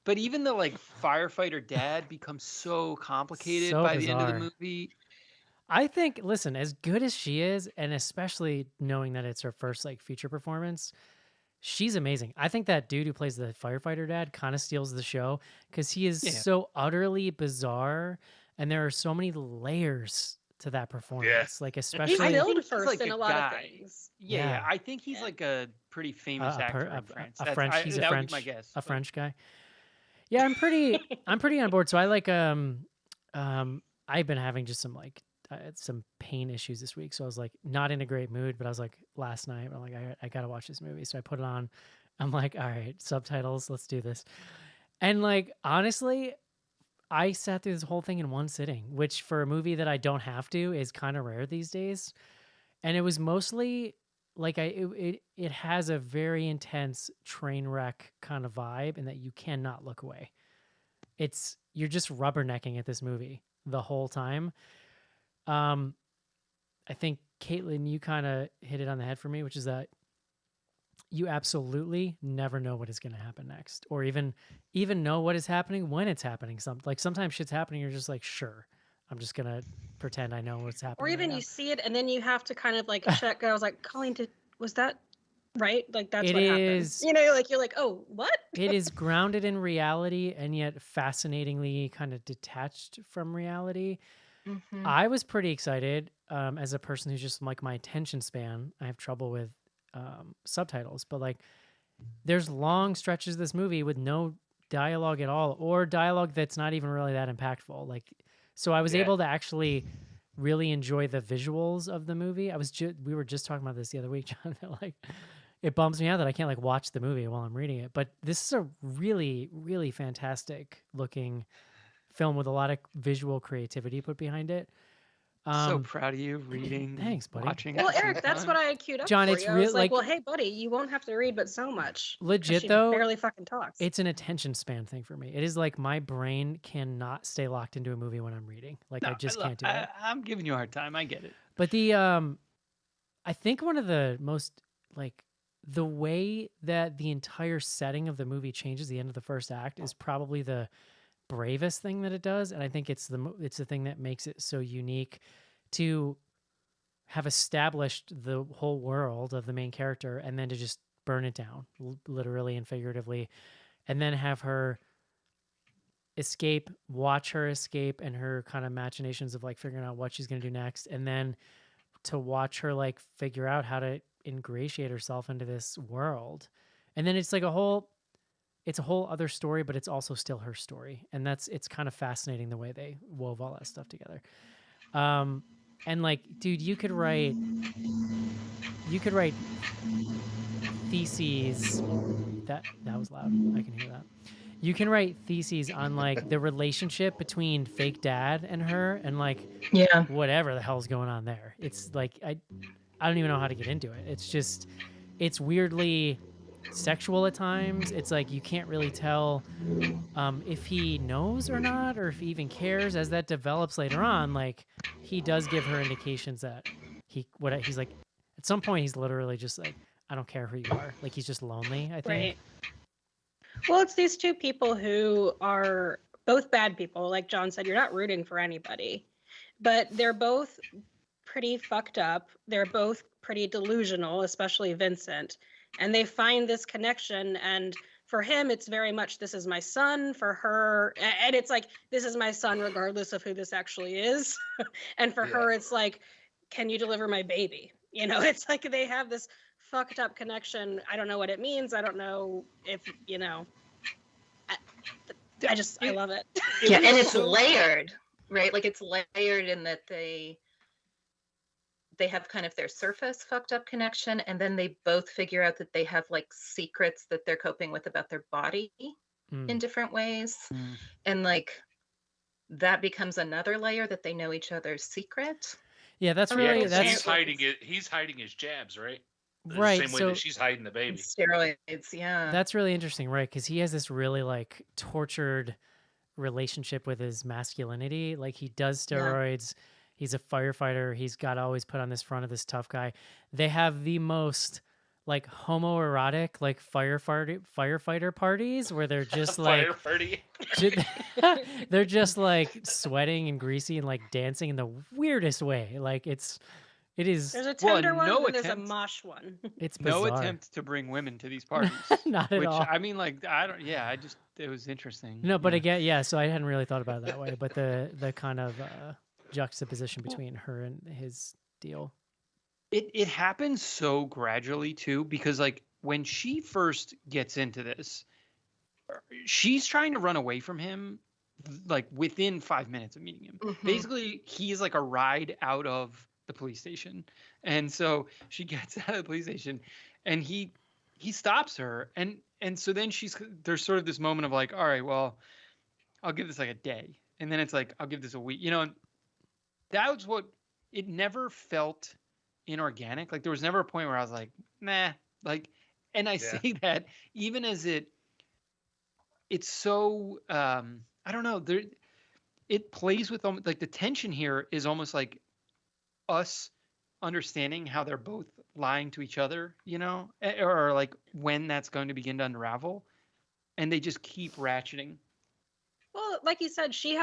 B: but even the like firefighter dad becomes so complicated
A: So
B: by the end of the
A: bizarre.
B: movie.
A: I think, listen, as good as she is, and especially knowing that it's her first like feature performance, she's amazing. I think that dude who plays the firefighter dad kind of steals the show because he is
B: Yeah.
A: so utterly bizarre, and there are so many layers to that performance. Like
D: He's
A: especially
B: I think
D: billed
B: he's
D: first
B: like
D: in
B: a
D: a lot
B: guy.
D: of things.
B: Yeah,
A: Yeah.
B: I think he's
D: Yeah.
B: like a pretty famous
A: a
B: actor
A: per-
B: in France.
A: a
B: That's-
A: French. He's a
B: that
A: French.
B: would be my guess.
A: A
B: but-
A: French guy. Yeah, I'm pretty on board. So I like I've been having just some pain issues this week. So I was like not in a great mood, but I was like last night I'm like I got to watch this movie. So I put it on. I'm like, all right, subtitles, let's do this. And like honestly, I sat through this whole thing in one sitting, which for a movie that I don't have to is kind of rare these days. And it was mostly like it has a very intense train wreck kind of vibe, and that you cannot look away. You're just rubbernecking at this movie the whole time. I think Caitlin, you kind of hit it on the head for me, which is that you absolutely never know what is going to happen next, or even know what is happening when it's happening. Sometimes shit's happening, you're just like, sure, I'm just gonna pretend I know what's happening.
D: Or even
A: right
D: you see it and then you have to kind of like check. I was like, Colleen, was that right? Like that's
A: It
D: what
A: is-
D: happened. You know, like you're like, oh, what?
A: It is grounded in reality and yet fascinatingly kind of detached from reality.
E: Mhm.
A: I was pretty excited as a person who's just like my attention span. I have trouble with subtitles, but like there's long stretches of this movie with no dialogue at all, or dialogue that's not even really that impactful. Like So I was
C: Yeah.
A: able to actually really enjoy the visuals of the movie. We were just talking about this the other week, John, that like it bums me out that I can't like watch the movie while I'm reading it. But this is a really, really fantastic looking film with a lot of visual creativity put behind it.
B: So proud of you reading,
A: Thanks, buddy.
B: watching.
D: Well,
B: at the same
D: Eric, that's
B: time.
D: what I had queued up
A: John,
D: for
A: it's
D: you. I was
A: real- like-
D: well, hey, buddy, you won't have to read but so much. 'cause
A: Legit
D: she
A: though,
D: barely fucking talks.
A: it's an attention span thing for me. It is like my brain cannot stay locked into a movie when I'm reading. Like I
B: No,
A: just
B: look,
A: can't do it.
B: I'm giving you a hard time. I get it.
A: But the I think one of the most like the way that the entire setting of the movie changes the end of the first act is probably the bravest thing that it does, and I think it's the thing that makes it so unique to have established the whole world of the main character and then to just burn it down literally and figuratively, and then have her escape, watch her escape and her kind of machinations of like figuring out what she's going to do next, and then to watch her like figure out how to ingratiate herself into this world. And then it's like a whole other story, but it's also still her story. And it's kind of fascinating the way they wove all that stuff together. And like, dude, you could write theses. That was loud. I can hear that. You can write theses on like the relationship between fake dad and her, and like
E: Yeah.
A: whatever the hell's going on there. It's like I don't even know how to get into it. It's just it's weirdly sexual at times. It's like you can't really tell if he knows or not, or if he even cares. As that develops later on, like he does give her indications that he's like at some point he's literally just like, I don't care who you are. Like he's just lonely, I think.
D: Right. Well, it's these two people who are both bad people. Like John said, you're not rooting for anybody, but they're both pretty fucked up. They're both pretty delusional, especially Vincent. And they find this connection. And for him, it's very much, this is my son. For her, and it's like, this is my son, regardless of who this actually is. And for her, it's like, can you deliver my baby? You know, it's like they have this fucked up connection. I don't know what it means. I don't know if, you know, I love it.
E: Yeah, and it's layered, right? Like it's layered in that they have kind of their surface fucked up connection, and then they both figure out that they have like secrets that they're coping with about their body in different ways. And like that becomes another layer that they know each other's secret.
A: Yeah, that's
D: Yeah,
A: really
C: Yeah, 'cause
A: that's
C: he's hiding it. He's hiding his jabs, right? The
A: right.
C: Same way
A: So
C: that she's hiding the baby.
E: Steroids, yeah.
A: that's really interesting, right? Because he has this really like tortured relationship with his masculinity. Like he does steroids. He's a firefighter. He's got to always put on this front of this tough guy. They have the most like homoerotic like firefighter parties where they're just like
C: Fire party.
A: they're just like sweating and greasy and like dancing in the weirdest way. Like it is
D: There's a
B: Well,
D: tender one,
B: no
D: and there's a
B: attempt-
D: mosh one.
A: it's bizarre.
B: No attempt to bring women to these parties.
A: Not at
B: Which
A: all.
B: I mean, like I don't. Yeah, it was interesting.
A: No, but
B: yeah.
A: again, yeah. So I hadn't really thought about it that way. But the kind of juxtaposition between her and his deal.
B: It happens so gradually too, because like when she first gets into this, she's trying to run away from him like within 5 minutes of meeting him. Basically, he's like a ride out of the police station. And so she gets out of the police station and he stops her, and so then there's sort of this moment of like, all right, well, I'll give this like a day. And then it's like, I'll give this a week. You know, and that was what it never felt inorganic. Like there was never a point where I was like, nah, like, and I say that even as it's so I don't know, it plays with like the tension here is almost like us understanding how they're both lying to each other, you know, or like when that's going to begin to unravel, and they just keep ratcheting.
D: Well, like you said, she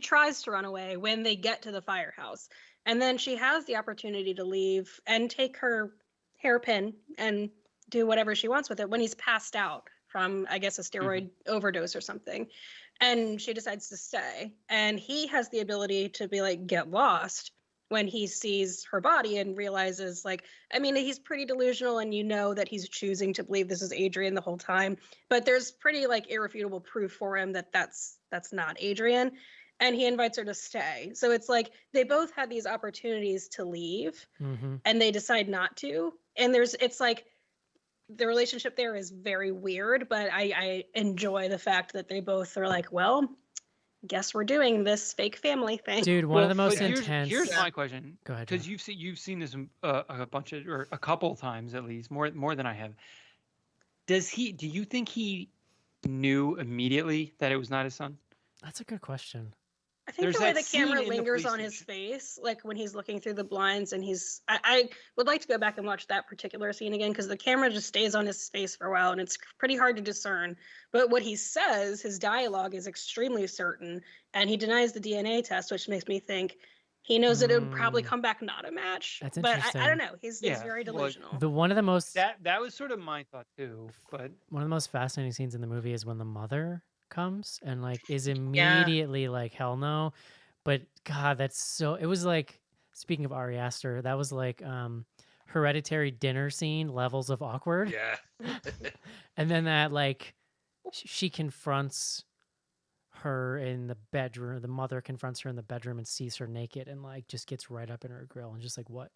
D: tries to run away when they get to the firehouse. And then she has the opportunity to leave and take her hairpin and do whatever she wants with it when he's passed out from, I guess, a steroid overdose or something. And she decides to stay. And he has the ability to be like, get lost when he sees her body and realizes, like, I mean, he's pretty delusional, and you know that he's choosing to believe this is Adrian the whole time. But there's pretty like irrefutable proof for him that that's not Adrian. and he invites her to stay. So it's like they both had these opportunities to leave
A: Mm-hmm.
D: and they decide not to. And it's like the relationship there is very weird, but I enjoy the fact that they both are like, well, guess we're doing this fake family thing.
A: Dude, one of the most
B: but
A: intense.
B: Here's my question.
A: Go ahead.
B: Because
A: John.
B: you've seen this a bunch of, or a couple times at least, more than I have. Do you think he knew immediately that it was not his son?
A: That's a good question.
D: I think
B: There's
D: the way
B: that
D: the camera
B: scene in the
D: lingers
B: police
D: on his
B: station.
D: face, like when he's looking through the blinds and I would like to go back and watch that particular scene again because the camera just stays on his face for a while and it's pretty hard to discern. But what he says, his dialogue is extremely certain, and he denies the DNA test, which makes me think he knows that it would probably come back not a match.
A: That's
D: but
A: interesting.
D: I don't know. He's
B: Yeah,
D: very
B: well,
D: delusional.
A: One of the most
B: That was sort of my thought too. But
A: one of the most fascinating scenes in the movie is when the mother comes and like is immediately like hell no. But God, that's so. It was like, speaking of Ari Aster, that was like Hereditary dinner scene levels of awkward.
C: Yeah.
A: And then that like she confronts her in the bedroom. The mother confronts her in the bedroom and sees her naked and like just gets right up in her grill and just like, what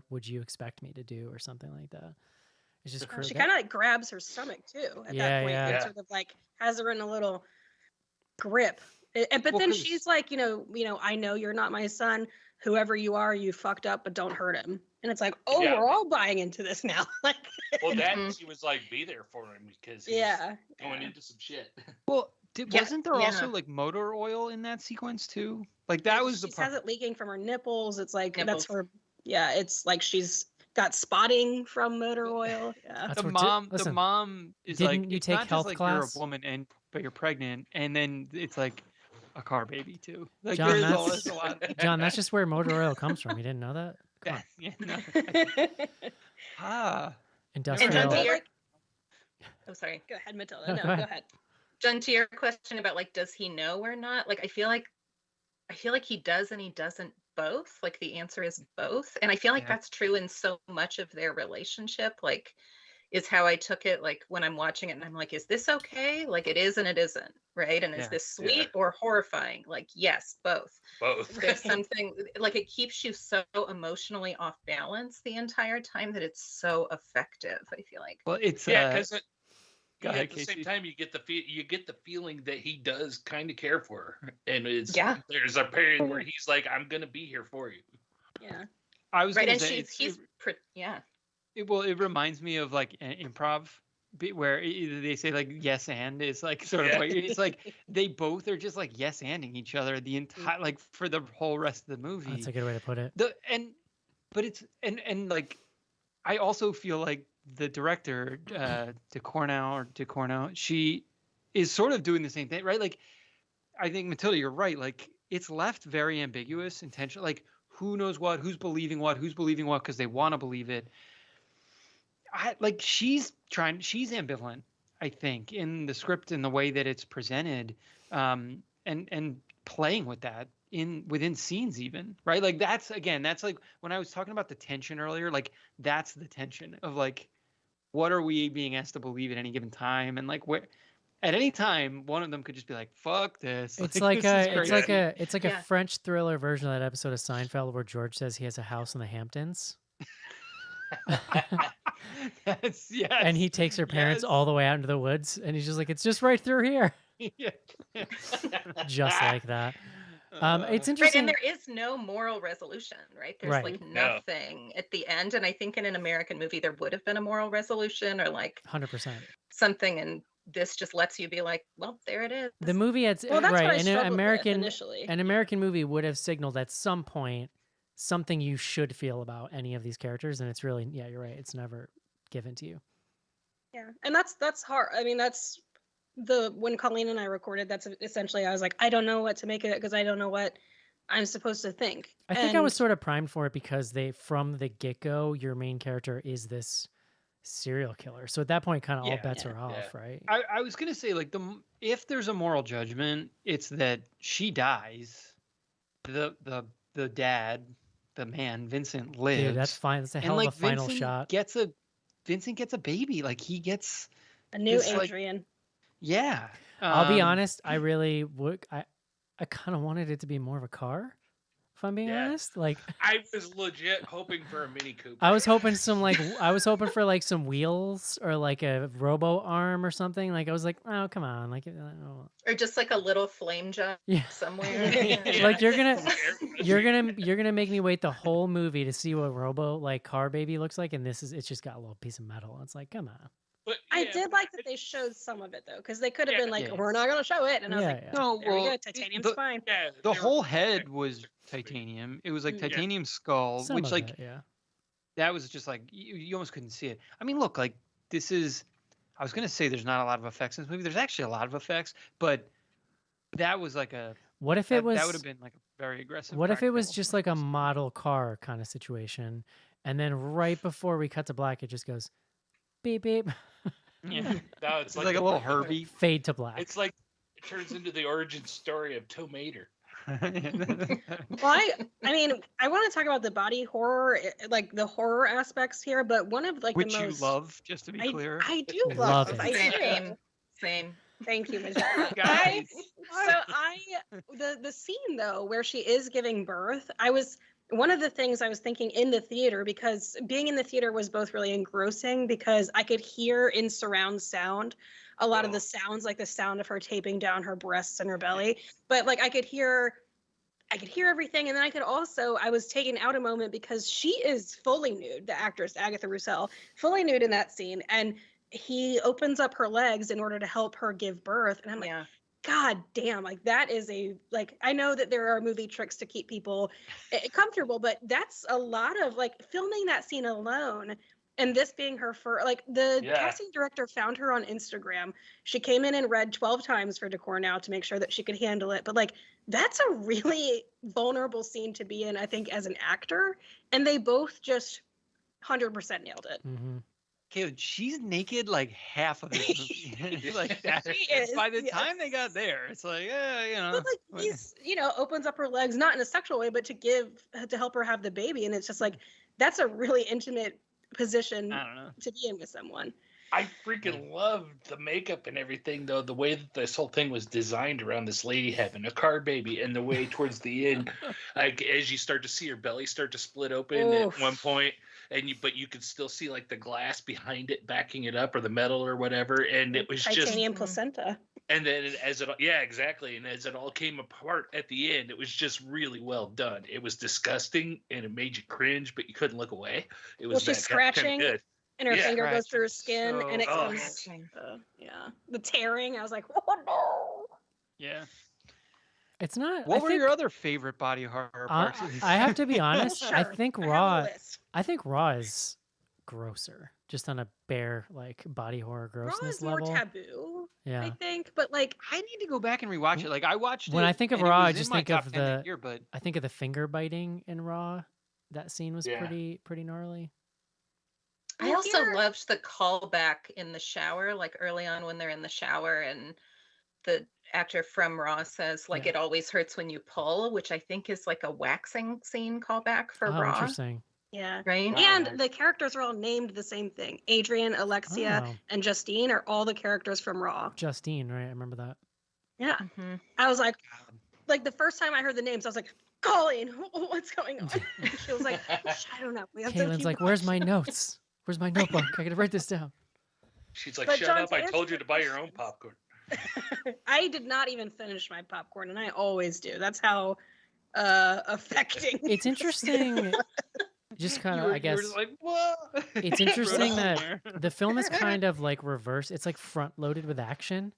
A: would you expect me to do, or something like that. It's just
D: She kind of like grabs her stomach too at
A: Yeah,
D: that point,
A: yeah.
D: and sort of like has her in a little grip. But
B: Well,
D: then
B: 'cause-
D: she's like, you know, I know you're not my son. Whoever you are, you fucked up, but don't hurt him. And it's like, oh,
C: Yeah.
D: we're all buying into this now. Like,
C: Well, that
E: Mhm.
C: she was like, be there for him because he's
D: yeah,
C: going
D: yeah.
C: into some shit.
B: well,
E: Yeah,
B: wasn't there
E: yeah.
B: also like motor oil in that sequence too? Like that was the
D: She
B: part.
D: has it leaking from her nipples. It's like
E: Nipples.
D: that's her. Yeah, it's like she's got spotting from motor oil. Yeah.
A: That's
B: The
A: what
B: mom,
A: listen,
B: the mom is
A: didn't
B: like,
A: you
B: it's
A: take
B: not
A: health
B: just like
A: class?
B: you're a woman but you're pregnant, and then it's like a car baby too. Like
A: John,
B: there's
A: that's-
B: a lot.
A: John, that's just where motor oil comes from. You didn't know that? Come on.
B: Yeah, no. Ah.
E: And
A: Industrial.
E: John, to
D: But,
E: your,
D: like,
E: oh, sorry.
D: go ahead, Matilda.
A: No,
D: No,
A: go
D: go
A: ahead.
D: ahead.
E: John, to your question about like, does he know or not? Like, I feel like he does and he doesn't both. Like the answer is both. And I feel like
B: Yeah.
E: that's true in so much of their relationship. Like, is how I took it. Like when I'm watching it and I'm like, is this okay? Like it is and it isn't, right? And is
B: Yeah,
E: this
C: yeah.
E: sweet or horrifying? Like, yes, both.
C: Both.
E: There's something like it keeps you so emotionally off balance the entire time that it's so effective, I feel like.
B: Well, it's
C: Yeah, because
B: go
C: at
B: ahead,
C: the
B: Casey.
C: same time you get the feeling that he does kind of care for her, and it's
E: Yeah.
C: There's a period where he's like, "I'm gonna be here for you."
D: Yeah.
B: I was
E: Right.
B: gonna
E: And
B: say
E: yeah.
B: it reminds me of like an improv where they say like yes and is like sort of
C: Yeah.
B: like it's like they both are just like yes anding each other the entire like for the whole rest of the movie.
A: That's a good way to put it.
B: But it's and like I also feel like the director DeCornell, she is sort of doing the same thing, right? Like I think Matilda, you're right. Like it's left very ambiguous, intentional. Like who knows who's believing what because they want to believe it. She's ambivalent, I think, in the script and the way that it's presented, and playing with that within scenes even, right? Like that's like when I was talking about the tension earlier, like that's the tension of like what are we being asked to believe at any given time, and like where at any time one of them could just be like fuck this.
A: It's
B: this
A: like
B: is
A: a
B: crazy.
A: a French thriller version of that episode of Seinfeld where George says he has a house in the Hamptons.
B: Yes, yes.
A: And he takes her parents
B: Yes.
A: all the way out into the woods and he's just like, it's just right through here.
B: Yeah.
A: Just like that. It's
E: Right.
A: interesting.
E: And there is no moral resolution, right? There's
A: Right.
E: like
C: No.
E: nothing at the end. And I think in an American movie there would have been a moral resolution or like
A: 100%.
E: something, and this just lets you be like, well, there it is.
A: The movie had
D: Well, that's what I
A: right.
D: struggled with
A: An
D: initially.
A: American movie would have signaled at some point something you should feel about any of these characters, and it's really, yeah, you're right. It's never given to you.
D: Yeah, and that's hard. I mean, that's when Colleen and I recorded. That's essentially I was like, I don't know what to make of it because I don't know what I'm supposed to think.
A: I think I was
D: And-
A: sort of primed for it because from the get go, your main character is this serial killer. So at that point, kind of all
B: Yeah.
A: bets
D: Yeah.
A: are off, right?
B: I was gonna say like if there's a moral judgment, it's that she dies. The dad, the man, Vincent lives.
A: Dude, that's fine. That's a
B: and
A: hell
B: like
A: of a final
B: Vincent
A: shot.
B: Vincent gets a baby. Like he gets
D: a new
B: it's like-
D: Adrian.
B: yeah.
A: I'll be
B: Um,
A: honest. I really would. I kind of wanted it to be more of a car, if I'm being
C: Yeah.
A: honest. Like,
C: I was legit hoping for a Mini Cooper.
A: I was hoping I was hoping for like some wheels or like a robo arm or something. Like, I was like, oh, come on, like, oh.
E: Or just like a little flame jump
A: Yeah.
E: somewhere.
C: Yeah.
A: Like you're gonna
C: You're
A: you're gonna make me wait the whole movie to see what robo like car baby looks like, and it's just got a little piece of metal. It's like, come on.
C: But
D: I
C: yeah,
D: did like that they showed some of it though, because they could have
C: Yeah.
D: been like,
B: Yeah.
D: "We're not gonna show it," and I was
A: Yeah,
D: like,
A: yeah.
B: No,
D: "There we
B: well,
D: go, titanium's
B: the,
D: fine."
C: yeah,
B: the
C: they were-
B: whole head was titanium. It was like
D: Mm.
C: Yeah.
B: titanium skull,
A: Some
B: which
A: of
B: like
A: it, yeah.
B: that was just like you almost couldn't see it. I mean, look, like this is. I was gonna say there's not a lot of effects in this movie. There's actually a lot of effects, but that was like a
A: What if it was
B: that would have been like a very aggressive.
A: What if it was
B: practical
A: just like a
B: effects.
A: model car kind of situation, and then right before we cut to black, it just goes beep beep,
B: Yeah,
C: No,
B: it's like a little Herbie.
A: fade to black.
C: It's like it turns into the origin story of Tomater.
D: Well, I mean, I want to talk about the body horror, like the horror aspects here, but one of like
B: Which
D: the
B: you
D: most
B: love, just to be clear.
D: I do
A: Love
D: love.
A: it.
D: I do.
E: Same. Same.
D: Thank you, Michelle.
B: Guys.
D: The scene though where she is giving birth, one of the things I was thinking in the theater, because being in the theater was both really engrossing because I could hear in surround sound a lot of the sounds, like the sound of her taping down her breasts and her belly, but like I could hear everything. And then I was taken out a moment because she is fully nude, the actress Agatha Roussel, fully nude in that scene, and he opens up her legs in order to help her give birth, and I'm like,
E: Yeah.
D: God damn, like that is I know that there are movie tricks to keep people comfortable, but that's a lot of like filming that scene alone. And this being her first, like the casting director found her on Instagram. She came in and read 12 times for Decor Now to make sure that she could handle it. But like, that's a really vulnerable scene to be in, I think, as an actor. And they both just 100% nailed it.
A: Mhm.
B: Caleb, she's naked like half of this movie. It's like that.
D: She is,
B: By the
D: yes.
B: time they got there, it's like,
D: But like he's, opens up her legs, not in a sexual way, but to help her have the baby. And it's just like, that's a really intimate position
B: I don't know.
D: to be in with someone.
C: I freaking loved the makeup and everything, though. The way that this whole thing was designed around this lady having a car baby, and the way towards the end, like as you start to see her belly start to split open
D: Oof.
C: at one point, but you could still see like the glass behind it backing it up, or the metal or whatever, and it was
D: Titanium placenta.
C: And then exactly, and as it all came apart at the end, it was just really well done. It was disgusting, and it made you cringe, but you couldn't look away. It was
D: she's
C: that kind of
D: scratching.
C: good.
D: And her
C: Yeah.
D: finger goes through her
B: Scratching
D: skin,
B: so
D: and it
C: Oh.
D: comes. The tearing. I was like, oh no.
B: Yeah.
A: It's not.
B: What
A: I
B: were
A: think,
B: your other favorite body horror parts? of this?
A: I have to be honest. I
D: Sure,
A: think
D: I have a
A: Raw.
D: list.
A: I think Raw is grosser, just on a bare like body horror
D: Raw
A: grossness
D: is more
A: level.
D: taboo,
A: Yeah.
D: I think, but like
B: I need to go back and rewatch it. Like I watched
A: When
B: it.
A: I think of
B: and it
A: Raw, I
B: was in
A: just
B: my
A: think
B: top
A: of
B: 10 that
A: the-
B: year, but
A: I think of the finger biting in Raw. That scene was
C: Yeah.
A: pretty gnarly.
E: I
D: Well,
E: also
D: here-
E: loved the callback in the shower, like early on when they're in the shower and the actor from Raw says, like,
A: Yeah.
E: it always hurts when you pull, which I think is like a waxing scene callback for
A: Oh,
E: Raw,
A: interesting.
D: yeah.
E: right?
B: Wow.
D: And the characters are all named the same thing. Adrian, Alexia,
A: Oh,
D: and Justine are all the characters from Raw.
A: Justine, right? I remember that.
D: Yeah.
E: Mhm.
D: I was like the first time I heard the names, I was like, Colleen, what's going on? And she was like, I don't know. We have to
A: Caitlin's
D: keep
A: like, "Where's my
D: watching."
A: notes? Where's my notebook? I gotta write this down."
C: She's like,
D: But
C: shut
D: John,
C: up!
D: to
C: I
D: answer
C: told you
D: your
C: to buy your own
D: questions-
C: popcorn.
D: I did not even finish my popcorn, and I always do. That's how affecting.
A: It's interesting. Just kind of, I guess.
B: You were just like, what?
A: It's
B: You wrote
A: interesting
B: it
A: that
B: somewhere.
A: the film is kind of like reverse. It's like front loaded with action.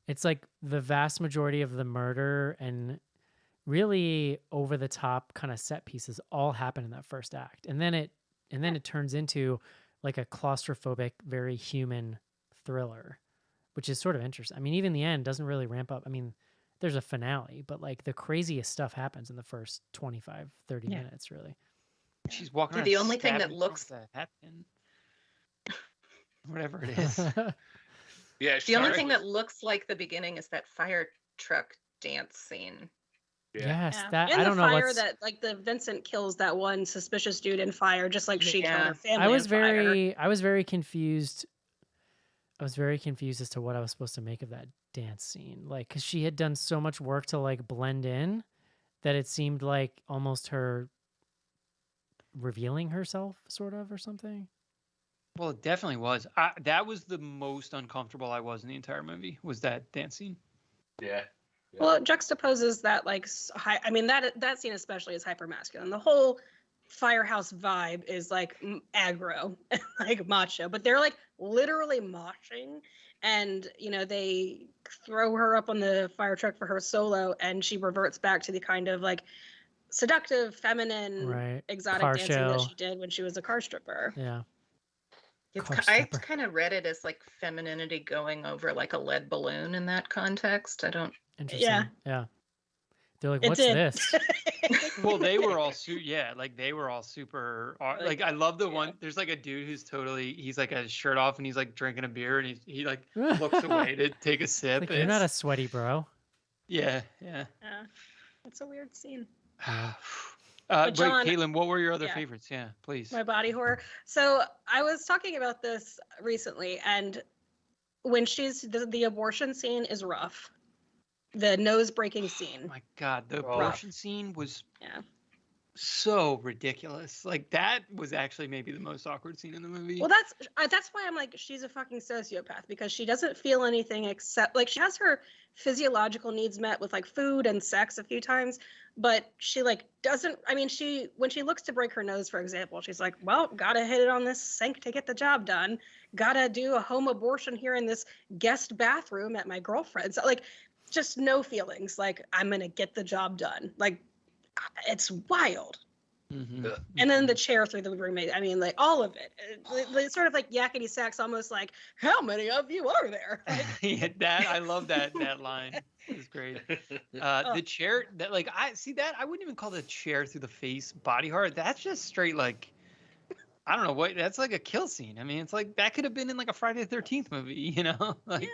A: It's like the vast majority of the murder and really over the top kind of set pieces all happen in that first act. And then it turns into like a claustrophobic, very human thriller, which is sort of interesting. I mean, even the end doesn't really ramp up. I mean, there's a finale, but like the craziest stuff happens in the first 25, 30
D: Yeah.
A: minutes, really.
B: She's walking
E: Yeah,
B: around
E: the only thing that
B: stabbing
E: looks-
B: people with a hat pin. Whatever it is.
C: Yeah,
E: The only
C: sorry.
E: thing that looks like the beginning is that fire truck dance scene.
A: Yes,
D: Yeah.
A: that
D: and
A: I don't
D: the
A: know
D: fire
A: what's.
D: that like the Vincent kills that one suspicious dude in fire, just like she killed
E: Yeah.
D: her family.
A: I was
D: in fire.
A: very confused. I was very confused as to what I was supposed to make of that dance scene. Like, because she had done so much work to like blend in that it seemed like almost her revealing herself, sort of, or something.
B: Well, it definitely was. That was the most uncomfortable I was in the entire movie. Was that dance scene?
C: Yeah.
D: Well, it juxtaposes that like I mean that scene especially is hyper masculine. The whole firehouse vibe is like aggro, like macho, but they're like literally moshing, and they throw her up on the fire truck for her solo, and she reverts back to the kind of like seductive, feminine,
A: Right.
D: exotic
A: Car
D: dancing
A: show.
D: that she did when she was a car stripper.
A: Yeah. Car
E: I
A: stripper.
E: kind of read it as like femininity going over like a lead balloon in that context. I don't.
A: Interesting.
D: Yeah.
A: Yeah. They're like,
D: It
A: what's
D: did.
A: this?
B: Well, they were all they were all super. Like, I love the one. There's like a dude who's he's like got his shirt off and he's like drinking a beer and he like looks away to take a sip.
A: Like, you're not a sweaty bro.
B: Yeah.
D: Yeah, it's a weird scene.
B: But
D: John-
B: Caitlin, what were your other
D: yeah.
B: favorites? Yeah, please.
D: My body horror. So I was talking about this recently, and when the abortion scene is rough. The nose breaking scene.
B: Oh my God, the
C: Oh.
B: abortion scene was
D: Yeah.
B: so ridiculous. Like, that was actually maybe the most awkward scene in the movie.
D: Well, that's why I'm like, she's a fucking sociopath, because she doesn't feel anything except like she has her physiological needs met with like food and sex a few times, but she like doesn't. I mean, when she looks to break her nose, for example, she's like, well, gotta hit it on this sink to get the job done. Gotta do a home abortion here in this guest bathroom at my girlfriend's. Like, just no feelings. Like, I'm gonna get the job done. Like, it's wild.
B: Mhm.
C: Ugh.
D: And then the chair through the roommate. I mean, like all of it. It's sort of like yakety sax, almost like, how many of you are there? Like,
B: Yeah, I love that line. It was great. The chair that like I wouldn't even call the chair through the face body horror. That's just straight like, I don't know what. That's like a kill scene. I mean, it's like that could have been in like a Friday the 13th movie, you know? Like,
D: Yeah.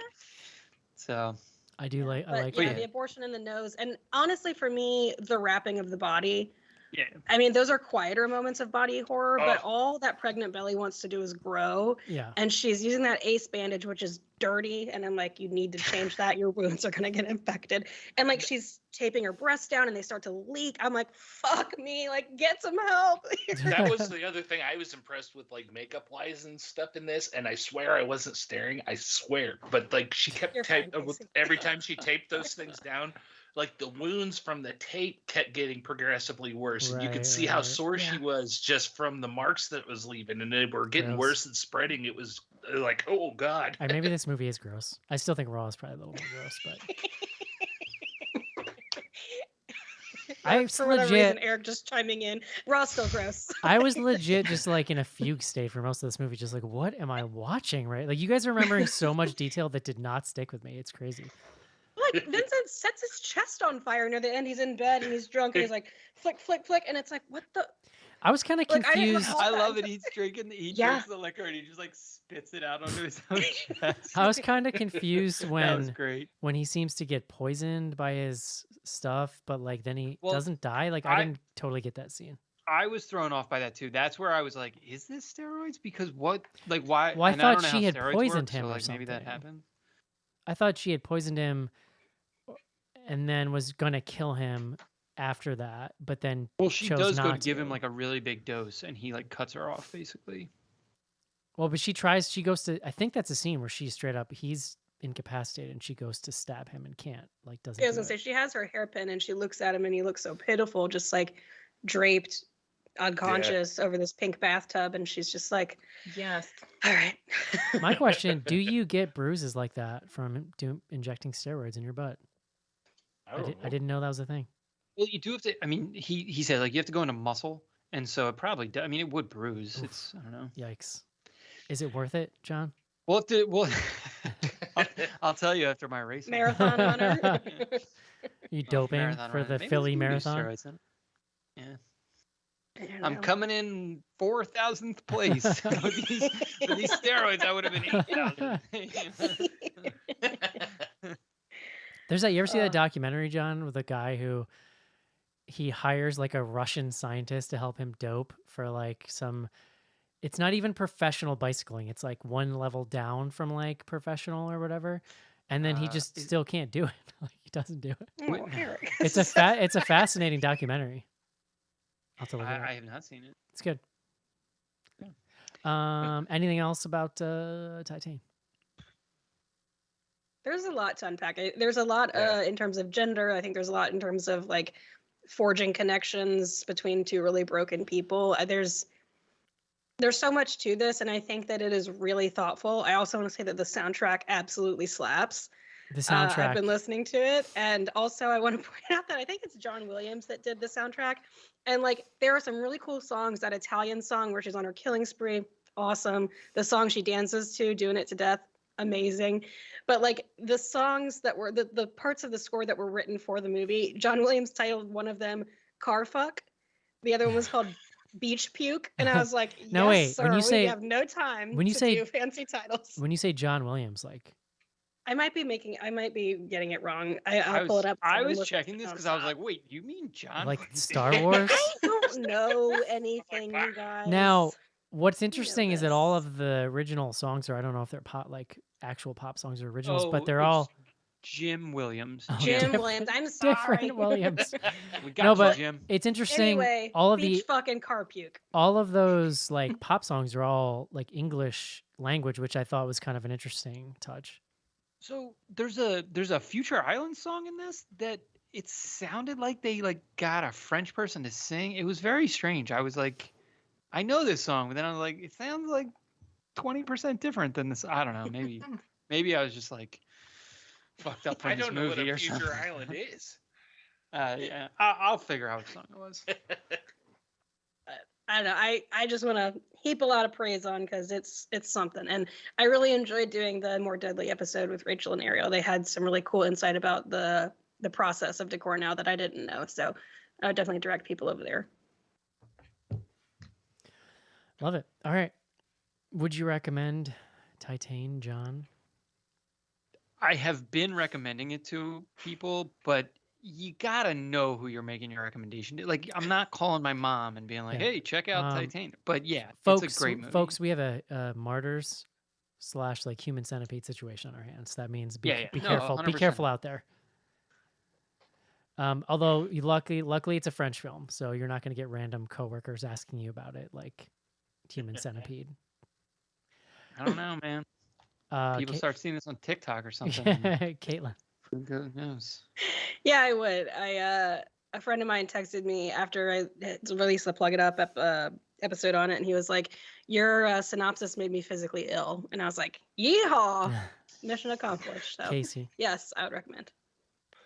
B: So
A: I do like. I
D: but
A: like.
D: yeah,
A: that.
D: the abortion in the nose, and honestly, for me, the wrapping of the body.
B: yeah,
D: I mean, those are quieter moments of body horror, but
C: Oh.
D: all that pregnant belly wants to do is grow.
A: Yeah.
D: And she's using that ace bandage, which is dirty. And I'm like, you need to change that. Your wounds are going to get infected. And like, she's taping her breasts down and they start to leak. I'm like, fuck me. Like, get some help.
C: That was the other thing I was impressed with, like makeup wise and stuff in this. And I swear I wasn't staring. I swear, but like she kept
D: You're fine, Casey.
C: every time she taped those things down, like the wounds from the tape kept getting progressively worse, and you could see how
A: Right.
C: sore she
D: Yeah.
C: was just from the marks that was leaving, and they were getting
A: Gross.
C: worse and spreading. It was like, oh god.
A: Maybe this movie is gross. I still think Raw is probably a little more gross, but I was
D: For whatever reason,
A: legit.
D: Eric just chiming in. Raw's still gross.
A: I was legit just like in a fugue state for most of this movie. Just like, what am I watching? Right? Like, you guys are remembering so much detail that did not stick with me. It's crazy.
D: Like, Vincent sets his chest on fire near the end. He's in bed and he's drunk and he's like, flick, flick, flick. And it's like, what the?
A: I was kind of
D: Like, I didn't
A: confused.
D: recall-
B: I love it. He
E: Yeah.
B: drinks the liquor and he just like spits it out onto his own chest.
A: I was kind of confused
B: That was
A: when
B: great.
A: he seems to get poisoned by his stuff, but like then he
B: Well,
A: doesn't die. Like, I
B: I-
A: didn't totally get that scene.
B: I was thrown off by that too. That's where I was like, "Is this steroids?" Because what, like, why?
A: Well, I
B: and
A: thought
B: don't know
A: she
B: how
A: had
B: steroids
A: poisoned
B: work,
A: him
B: so,
A: or
B: like, maybe that
A: something.
B: happened.
A: I thought she had poisoned him and then was gonna kill him after that, but then
B: Well, she
A: chose
B: does go to
A: not
B: give him
A: to.
B: like a really big dose, and he like cuts her off basically.
A: Well, but she goes to, I think that's a scene where she straight up, he's incapacitated and she goes to stab him and can't, like, doesn't
D: I was
A: do
D: gonna say,
A: it.
D: she has her hairpin and she looks at him and he looks so pitiful, just like draped, unconscious over this pink bathtub. And she's just like,
E: Yes.
D: all right.
A: My question, do you get bruises like that from injecting steroids in your butt? I didn't know that was a thing.
B: Well, you do have to. I mean, he said like you have to go into muscle, and so it probably. I mean, it would bruise.
A: Oof.
B: It's I don't know.
A: Yikes. Is it worth it, John?
B: Well, I'll tell you after my race.
D: Marathon runner.
A: You doping for the Philly marathon?
B: Yeah,
D: I don't
B: I'm
D: know.
B: coming in 4,000th place with these steroids. I would have been 8,000.
A: There's that, you ever see
D: Uh.
A: that documentary, John, with a guy who he hires like a Russian scientist to help him dope for like some it's not even professional bicycling. It's like one level down from like professional or whatever. And then he just still can't do it. Like he doesn't do it.
D: Oh, Eric.
A: It's a fascinating documentary. I'll have to look it up.
B: I have not seen it.
A: It's good.
B: Yeah.
A: Anything else about Titane?
D: There's a lot to unpack. There's a lot in terms of gender. I think there's a lot in terms of like forging connections between two really broken people. There's so much to this, and I think that it is really thoughtful. I also want to say that the soundtrack absolutely slaps.
A: The soundtrack.
D: I've been listening to it, and also I want to point out that I think it's John Williams that did the soundtrack. And like, there are some really cool songs. That Italian song where she's on her killing spree, awesome. The song she dances to, "Doing It to Death," amazing. But like the songs that were the parts of the score that were written for the movie, John Williams titled one of them "Car Fuck," the other one was called "Beach Puke," and I was like, yes,
A: No, wait,
D: sir,
A: when you say-
D: we have no time
A: when you
D: to
A: say-
D: do fancy titles.
A: When you say John Williams, like
D: I might be getting it wrong. I'll pull it up.
B: I
D: and
B: was
D: look
B: checking this because I was
D: nonstop.
B: like, wait, you mean John?
A: like
B: Williams?
A: Star Wars?
D: I don't know anything, you guys.
A: Now, what's interesting is that all
D: this.
A: of the original songs are, I don't know if they're pop, like actual pop songs or originals,
B: Oh,
A: but they're
B: it's
A: all
B: Jim Williams.
A: Oh,
D: Jim
A: different-
D: Williams. I'm sorry.
A: different Williams.
B: We got
A: No,
B: you,
A: but
B: Jim.
A: it's interesting.
D: Anyway,
A: all of
D: beach
A: the
D: fucking car puke.
A: all of those like pop songs are all like English language, which I thought was kind of an interesting touch.
B: So there's a Future Islands song in this that it sounded like they like got a French person to sing. It was very strange. I was like, I know this song, but then I was like, it sounds like 20% different than this. I don't know. Maybe I was just like fucked up from
C: I
B: this
C: don't know what
B: movie
C: a
B: or something.
C: future island is.
B: Yeah, I'll figure out what song it was.
D: I don't know. I just want to heap a lot of praise on because it's something. And I really enjoyed doing the More Deadly episode with Rachel and Ariel. They had some really cool insight about the process of decor now that I didn't know. So I would definitely direct people over there.
A: Love it. All right. Would you recommend Titane, John?
B: I have been recommending it to people, but you gotta know who you're making your recommendation to. Like, I'm not calling my mom and being like,
A: Yeah.
B: "Hey, check out Titane." But yeah,
A: Folks,
B: it's a great movie.
A: folks, we have a martyrs / like human centipede situation on our hands. That means be
B: Yeah.
A: be
B: No,
A: careful. Be
B: 100%.
A: careful out there. Although luckily it's a French film, so you're not going to get random coworkers asking you about it, like human centipede.
B: I don't know, man. People start seeing this on TikTok or something. and
A: Caitlin.
B: who knows?
D: Yeah, I would. A friend of mine texted me after I had released the Plug It Up episode on it, and he was like, "Your synopsis made me physically ill," and I was like, "Yeehaw! Mission accomplished." So
A: Casey.
D: yes, I would recommend.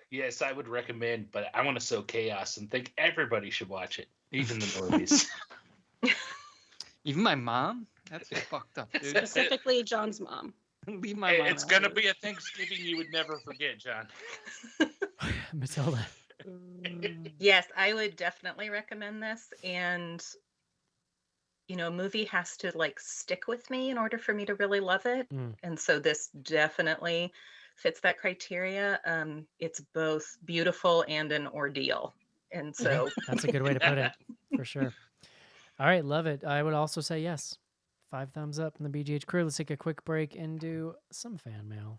C: Yes, I would recommend, but I want to sow chaos and think everybody should watch it, even the normies.
B: Even my mom? That's fucked up, dude.
D: Specifically, John's mom.
B: Leave my mom.
C: It's
B: out
C: gonna
B: of it.
C: be a Thanksgiving you would never forget, John.
A: Matilda.
E: Yes, I would definitely recommend this. And, you know, a movie has to like stick with me in order for me to really love it.
A: Mm.
E: And so this definitely fits that criteria. It's both beautiful and an ordeal. And so
A: That's a good way to put it, for sure. All right, love it. I would also say yes. 5 thumbs up from the BGH crew. Let's take a quick break and do some fan mail.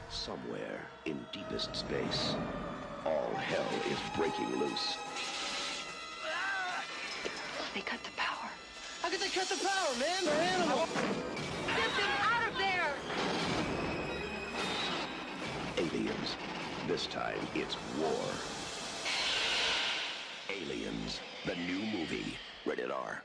G: Somewhere in deepest space, all hell is breaking loose.
H: They cut the power.
I: How could they cut the power, man? They're animals.
H: Get them out of there!
G: Aliens. This time it's war. Aliens, the new movie. Rated R.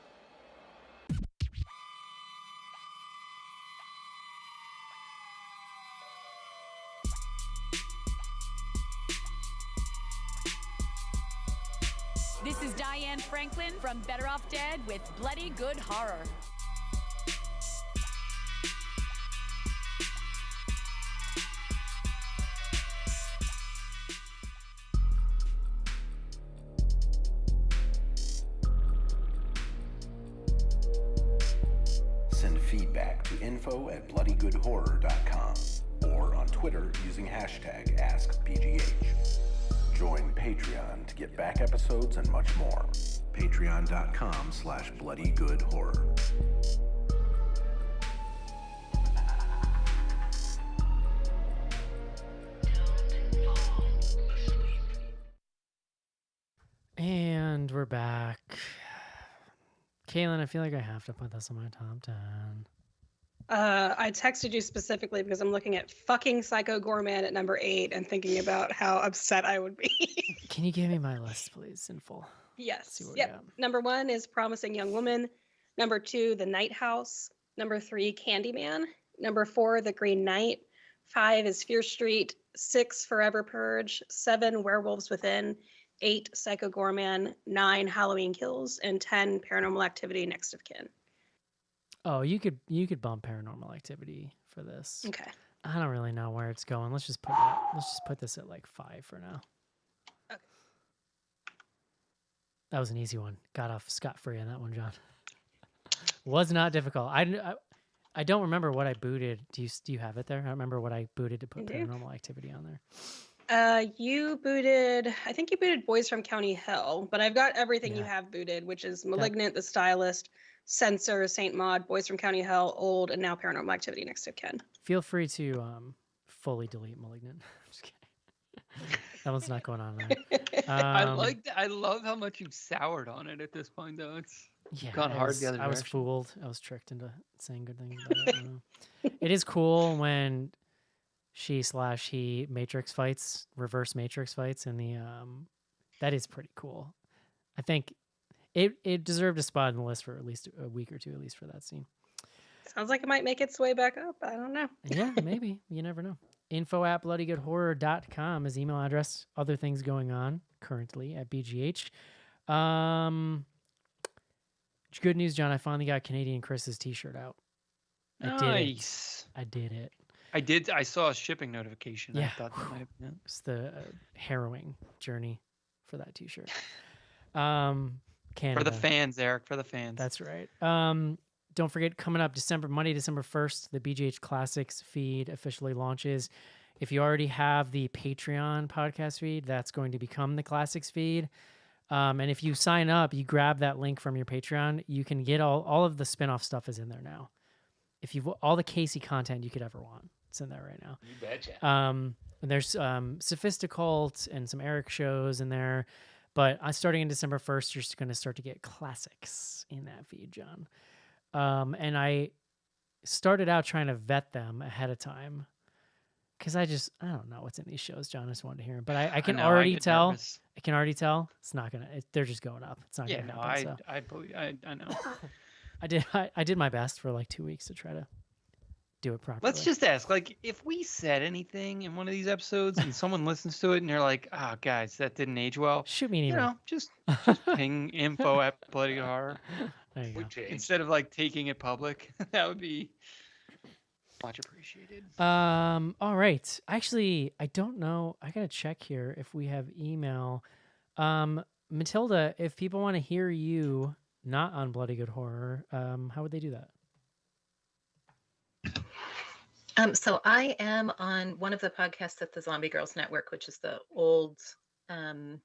J: This is Diane Franklin from Better Off Dead with Bloody Good Horror.
K: Send feedback to info@bloodygoodhorror.com or on Twitter using hashtag AskBGH. Join Patreon to get back episodes and much more. Patreon.com/bloodygoodhorror.
A: And we're back. Kaylin, I feel like I have to put this on my top 10.
D: I texted you specifically because I'm looking at fucking Psycho Goreman at number 8 and thinking about how upset I would be.
A: Can you give me my list, please, in full?
D: Yes.
A: See what we
D: Yep.
A: got.
D: Number 1 is Promising Young Woman. Number 2, The Night House. Number 3, Candyman. Number 4, The Green Knight. 5 is Fear Street. 6, Forever Purge. 7, Werewolves Within. 8, Psycho Goreman. 9, Halloween Kills. And 10, Paranormal Activity Next of Kin.
A: Oh, you could bump Paranormal Activity for this.
D: Okay.
A: I don't really know where it's going. Let's just put this at like 5 for now.
D: Okay.
A: That was an easy one. Got off scot-free on that one, John. Was not difficult. I don't remember what I booted. Do you have it there? I remember what I booted to put
D: I do.
A: Paranormal Activity on there.
D: I think you booted Boys from County Hell, but I've got everything you
A: Yeah.
D: have booted, which is Malignant, The Stylist, Censor, Saint Maud, Boys from County Hell, Old, and now Paranormal Activity Next of Kin.
A: Feel free to fully delete Malignant. I'm just kidding. That one's not going on there.
B: I love how much you've soured on it at this point, though. It's gone
A: I
B: hard
A: was,
B: the other
A: I was
B: direction.
A: fooled. I was tricked into saying good things about it. I don't know. It is cool when he Matrix fights, reverse Matrix fights, and that is pretty cool. I think it deserved a spot on the list for at least a week or two, at least for that scene.
D: Sounds like it might make its way back up. I don't know.
A: Yeah, maybe. You never know. info@bloodygoodhorror.com is email address. Other things going on currently at BGH. Good news, John. I finally got Canadian Chris's t-shirt out.
B: Nice.
A: I did it.
B: I saw a shipping notification.
A: Yeah.
B: I thought that might have been it.
A: It's the harrowing journey for that t-shirt. Canada.
B: For the fans, Eric. For the fans.
A: That's right. Don't forget, coming up Monday, December 1st, the BGH Classics feed officially launches. If you already have the Patreon podcast feed, that's going to become the Classics feed. And if you sign up, you grab that link from your Patreon, you can get all of the spinoff stuff is in there now. If you've all the Casey content you could ever want, it's in there right now.
C: You betcha.
A: And there's Sophisticult and some Eric shows in there. But starting in December 1st, you're just going to start to get classics in that feed, John. And I started out trying to vet them ahead of time because I don't know what's in these shows, John. I just wanted to hear them. But I can already tell.
B: Nervous.
A: I can already tell it's not going to. They're just going up. It's not
B: Yeah,
A: going to
B: no,
A: happen. So.
B: I believe. I know.
A: I did my best for like 2 weeks to try to do it properly.
B: Let's just ask, like, if we said anything in one of these episodes and someone listens to it and you're like, "Oh, guys, that didn't age well,"
A: shoot me an
B: you
A: email.
B: know, just ping info at Bloody Good Horror
A: There you go.
B: instead of like taking it public. That would be much appreciated.
A: All right. Actually, I don't know. I gotta check here if we have email. Matilda, if people want to hear you not on Bloody Good Horror, how would they do that?
E: So I am on one of the podcasts at the Zombie Girls Network, which is the old, the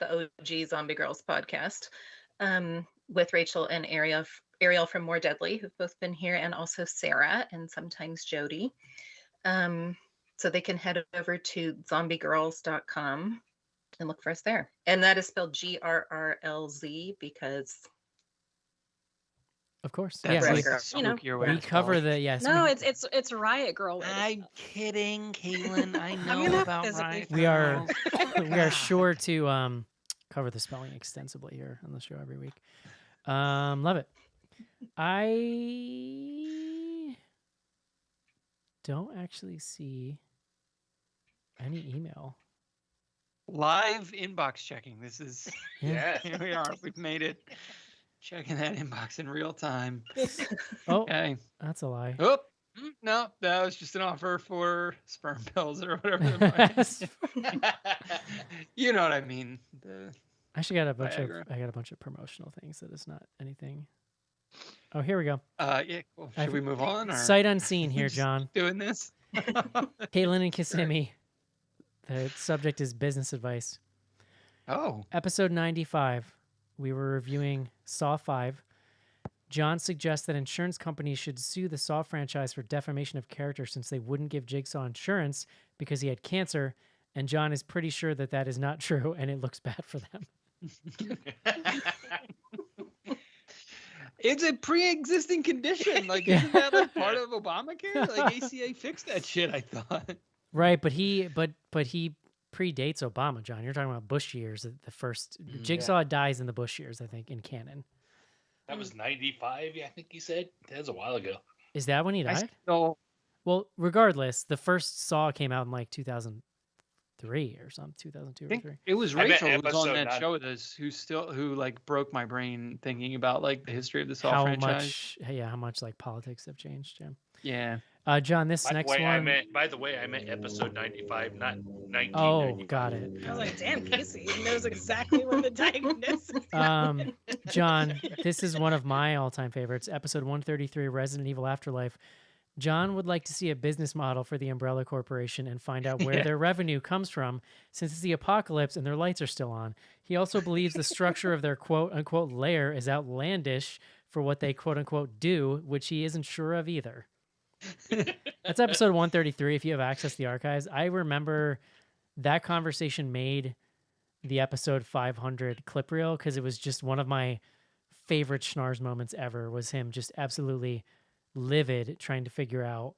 E: OG Zombie Girls podcast, with Rachel and Ariel from More Deadly, who've both been here, and also Sarah and sometimes Jody. So they can head over to zombiegirls.com and look for us there. And that is spelled GRRLZ because
A: Of course.
B: That's
A: Yes.
E: Right,
B: like
E: girl.
B: the
D: You know,
B: spookier way
A: We
B: to
A: cover
B: spell it.
A: the yes.
D: No,
A: we,
D: it's Riot Girl. way to
B: I'm
D: spell
B: kidding, Caitlin. I
D: I'm
B: know
D: gonna
B: about
D: physically
B: Riot
A: we are
B: Girls.
A: we are sure to cover the spelling extensively here on the show every week. Love it. I don't actually see any email.
B: Live inbox checking. This is
C: Yeah.
B: here we are. We've made it. Checking that inbox in real time.
A: Oh,
B: Okay.
A: that's a lie.
B: Oh, no, that was just an offer for sperm pills or whatever. the price- You know what I mean. The
A: I actually got a bunch
B: Viagra.
A: I got a bunch of promotional things that is not anything. Oh, here we go.
B: yeah. Cool. Should
A: I've-
B: we move on? Or
A: Sight unseen here,
B: just
A: John.
B: doing this?
A: Caitlin and Kissimmee. The subject is business advice.
B: Oh,
A: Episode 95. we were reviewing Saw 5. John suggests that insurance companies should sue the Saw franchise for defamation of character since they wouldn't give Jigsaw insurance because he had cancer. And John is pretty sure that that is not true, and it looks bad for them.
B: It's a pre-existing condition. Like, isn't that like part of Obamacare? Like, ACA fixed that shit, I thought.
A: Right, but he predates Obama, John. You're talking about Bush years. The first Jigsaw dies in the Bush years, I think, in canon.
C: That was 95, I think he said. That was a while ago.
A: Is that when he died? Well, regardless, the first Saw came out in like 2003 or something, 2002 or 3.
B: It was Rachel who was on that show with us who like broke my brain thinking about like the history of the Saw franchise.
A: How much like politics have changed, Jim.
B: Yeah.
A: John, this next one.
C: By the way, I meant episode 95, not 19.
A: Oh, got it.
D: I was like, damn, Casey knows exactly where the diagnosis is.
A: John, this is one of my all-time favorites. Episode 133, Resident Evil Afterlife. John would like to see a business model for the Umbrella Corporation and find out where their revenue comes from since it's the apocalypse and their lights are still on. He also believes the structure of their quote-unquote lair is outlandish for what they quote-unquote do, which he isn't sure of either. That's episode 133 if you have access to the archives. I remember that conversation made the episode 500 clip reel because it was just one of my favorite Schnars moments ever was him just absolutely livid trying to figure out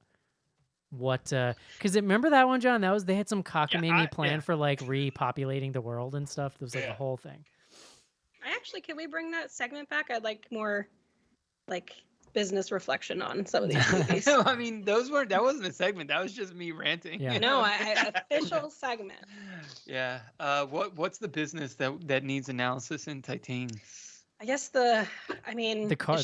A: what because remember that one, John? That was they had some cockamamie plan for like repopulating the world and stuff. It was like a whole thing.
D: Can we bring that segment back? I'd like more like business reflection on some of these movies.
B: I mean, that wasn't a segment. That was just me ranting.
A: Yeah.
D: No, official segment.
B: Yeah. What's the business that needs analysis in Titane?
D: I guess the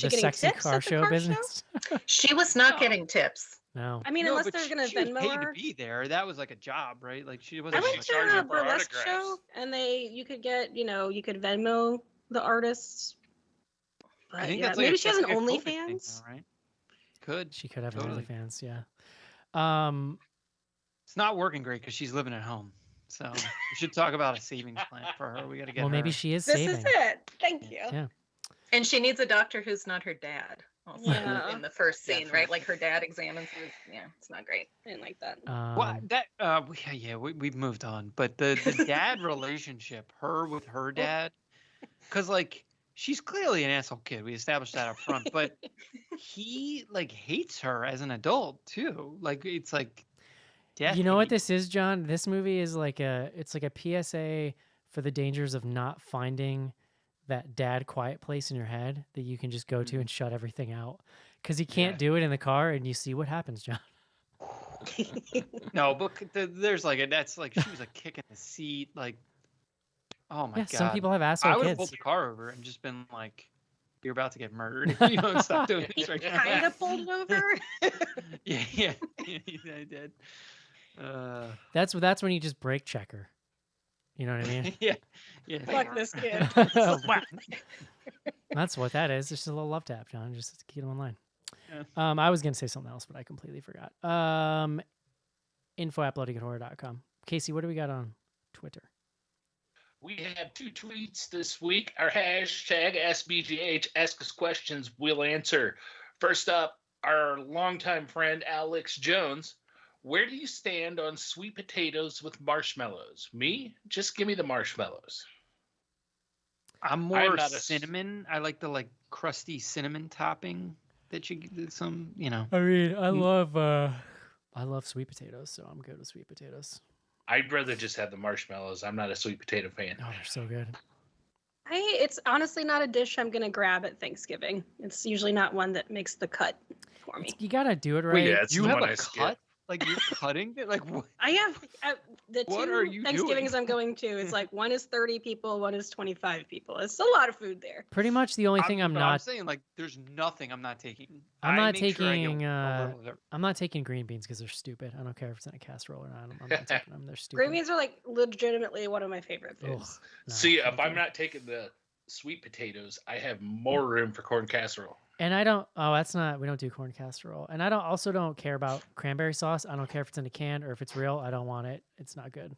A: sexy car show business.
E: She was not getting tips.
A: No.
D: I mean, unless they're gonna
B: Venmo
D: Venmo
B: paid
D: her.
B: to be there. That was like a job, right? Like she
D: I
B: wasn't.
D: went to a burlesque show, and you could Venmo the artists. But
B: I think
D: maybe she has an
B: like a COVID thing,
D: OnlyFans.
B: though, right?
A: She could have
B: Totally.
A: an OnlyFans, yeah.
B: It's not working great because she's living at home. So we should talk about a savings plan for her. We got to get.
A: Well, maybe
B: her.
A: she is
D: This
A: saving.
D: is it. Thank you.
A: Yeah.
E: And she needs a doctor who's not her dad. Also in the first scene, right? Like her dad examines her. Yeah, it's not great.
D: I didn't like that.
B: We've moved on, but the dad relationship, her with her dad, because like she's clearly an asshole kid. We established that up front, but he like hates her as an adult too. Like it's like,
A: you know what this is, John? This movie is like a PSA for the dangers of not finding that dad quiet place in your head that you can just go to and shut everything out. Because you can't do it in the car, and you see what happens, John.
B: No, but there's like that's like she was like kicking the seat, like, oh my god.
A: Some people have asshole
B: I would have
A: kids.
B: pulled the car over and just been like, "You're about to get murdered. You don't stop doing this right now."
D: Kind of pulled it over.
B: yeah, I did.
A: That's when you just brake check her. You know what I mean?
B: yeah.
D: Fuck this kid.
A: That's what that is. It's just a little love tap, John. Just to keep them in line.
B: Yeah.
A: I was gonna say something else, but I completely forgot. info@bloodygoodhorror.com. Casey, what do we got on Twitter?
C: We have 2 tweets this week. Our hashtag AskBGH, ask us questions, we'll answer. First up, our longtime friend Alex Jones. Where do you stand on sweet potatoes with marshmallows? Me? Just give me the marshmallows.
B: I'm more cinnamon. I like the like crusty cinnamon topping that you get some, you know.
A: I mean, I love sweet potatoes, so I'm good with sweet potatoes.
C: I'd rather just have the marshmallows. I'm not a sweet potato fan.
A: Oh, they're so good.
D: It's honestly not a dish I'm gonna grab at Thanksgiving. It's usually not one that makes the cut for me.
A: You gotta do it right.
C: Well, yeah, it's
B: You
C: the
B: have
C: one
B: a
C: I
B: cut?
C: skip.
B: Like you're cutting it? Like what?
D: I have the
B: What are
D: two
B: you
D: Thanksgivings
B: doing?
D: I'm going to. It's like one is 30 people, one is 25 people. It's a lot of food there.
A: Pretty much the only thing I'm
B: but
A: not.
B: I'm saying like there's nothing I'm not taking.
A: I'm not
B: I make sure I get
A: taking.
B: a little bit.
A: I'm not taking green beans because they're stupid. I don't care if it's in a casserole or not. I'm not taking them. They're stupid.
D: Green beans are like legitimately one of my favorite
A: Ugh,
D: foods.
A: no,
C: See,
A: can't
C: if
A: do
C: I'm
A: it.
C: not taking the sweet potatoes, I have more room for corn casserole.
A: And I don't. Oh, that's not. We don't do corn casserole. And I don't care about cranberry sauce. I don't care if it's in a can or if it's real. I don't want it. It's not good.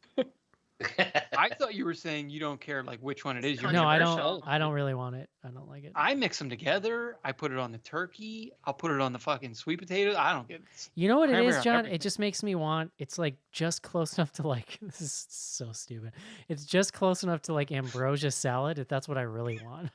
B: I thought you were saying you don't care like which one it is. You're
A: No, I
B: controversial.
A: don't really want it. I don't like it.
B: I mix them together. I put it on the turkey. I'll put it on the fucking sweet potatoes. I don't get.
A: You know what it
B: cranberry
A: is,
B: on
A: John?
B: everything.
A: It just makes me want. It's like just close enough to like. This is so stupid. It's just close enough to like ambrosia salad. If that's what I really want.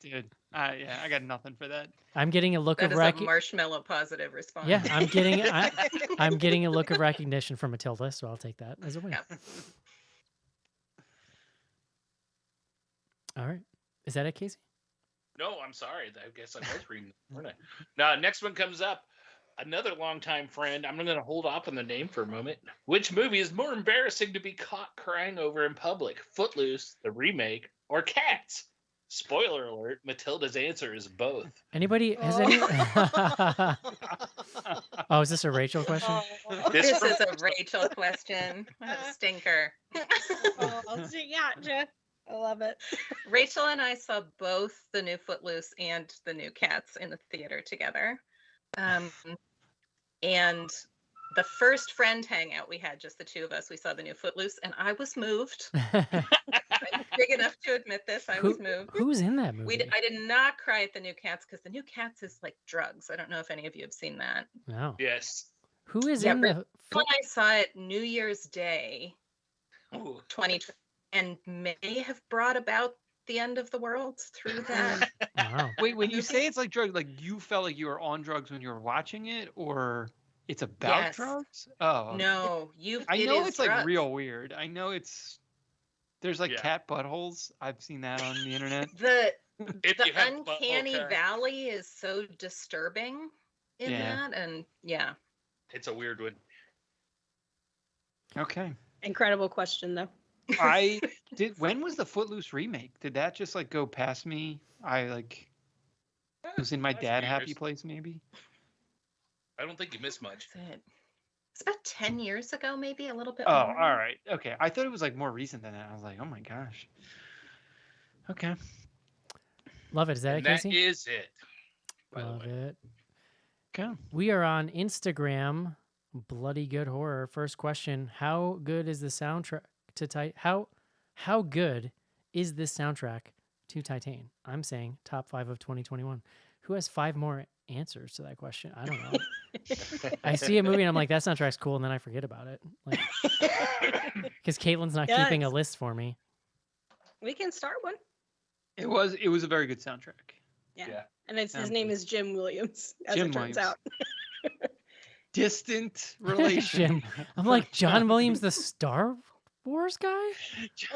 B: Dude, yeah, I got nothing for that.
A: I'm getting a look
E: That
A: of
E: is a marshmallow positive response.
A: Yeah, I'm getting a look of recognition from Matilda, so I'll take that as a win.
E: Yeah.
A: All right, is that it, Casey?
C: No, I'm sorry. I guess I was reading. Now, next one comes up. Another longtime friend. I'm going to hold off on the name for a moment. Which movie is more embarrassing to be caught crying over in public? Footloose, the remake, or Cats? Spoiler alert, Matilda's answer is both.
A: Anybody has any? Oh, is this a Rachel question?
E: This is a Rachel question. What a stinker.
D: Gotcha. I love it.
E: Rachel and I saw both the new Footloose and the new Cats in the theater together. And the first friend hangout we had, just the two of us, we saw the new Footloose, and I was moved. I'm big enough to admit this. I was moved.
A: Who's in that movie?
E: I did not cry at the new Cats because the new Cats is like drugs. I don't know if any of you have seen that.
A: No.
C: Yes.
A: Who is in the?
E: When I saw it New Year's Day,
C: Ooh.
E: 2020, and may have brought about the end of the world through that.
A: Wow.
B: Wait, when you say it's like drugs, like you felt like you were on drugs when you were watching it, or it's about
E: Yes.
B: drugs? Oh
E: No,
B: I know
E: is
B: it's like
E: drugs.
B: real weird. I know there's like
C: Yeah.
B: cat buttholes. I've seen that on the internet.
E: The
C: If you have
E: uncanny
C: butthole
E: valley is so disturbing in
B: Yeah.
E: that, and yeah.
C: It's a weird one.
B: Okay.
D: Incredible question, though.
B: I did. When was the Footloose remake? Did that just like go past me? I like was in my
C: Last
B: dad
C: few
B: happy
C: years.
B: place maybe.
C: I don't think you missed much.
E: That's it. It's about 10 years ago, maybe a little bit
B: Oh,
E: more.
B: all right. Okay. I thought it was like more recent than that. I was like, oh my gosh. Okay.
A: Love it. Is that it,
C: And that
A: Casey?
C: is it. By the
A: Love
C: way.
A: it.
B: Okay.
A: We are on Instagram. Bloody Good Horror. First question: how good is the soundtrack to How good is this soundtrack to Titane? I'm saying top 5 of 2021. Who has 5 more answers to that question? I don't know. I see a movie and I'm like, that soundtrack's cool, and then I forget about it. Like, because Caitlin's not keeping a
D: Yes.
A: list for me.
D: We can start one.
B: It was a very good soundtrack.
D: Yeah. And his
B: Sounds
D: name
B: good.
D: is Jim Williams, as
B: Jim
D: it turns
B: Williams.
D: out.
B: Distant relation.
A: Jim. I'm like, John Williams, the Star Wars guy?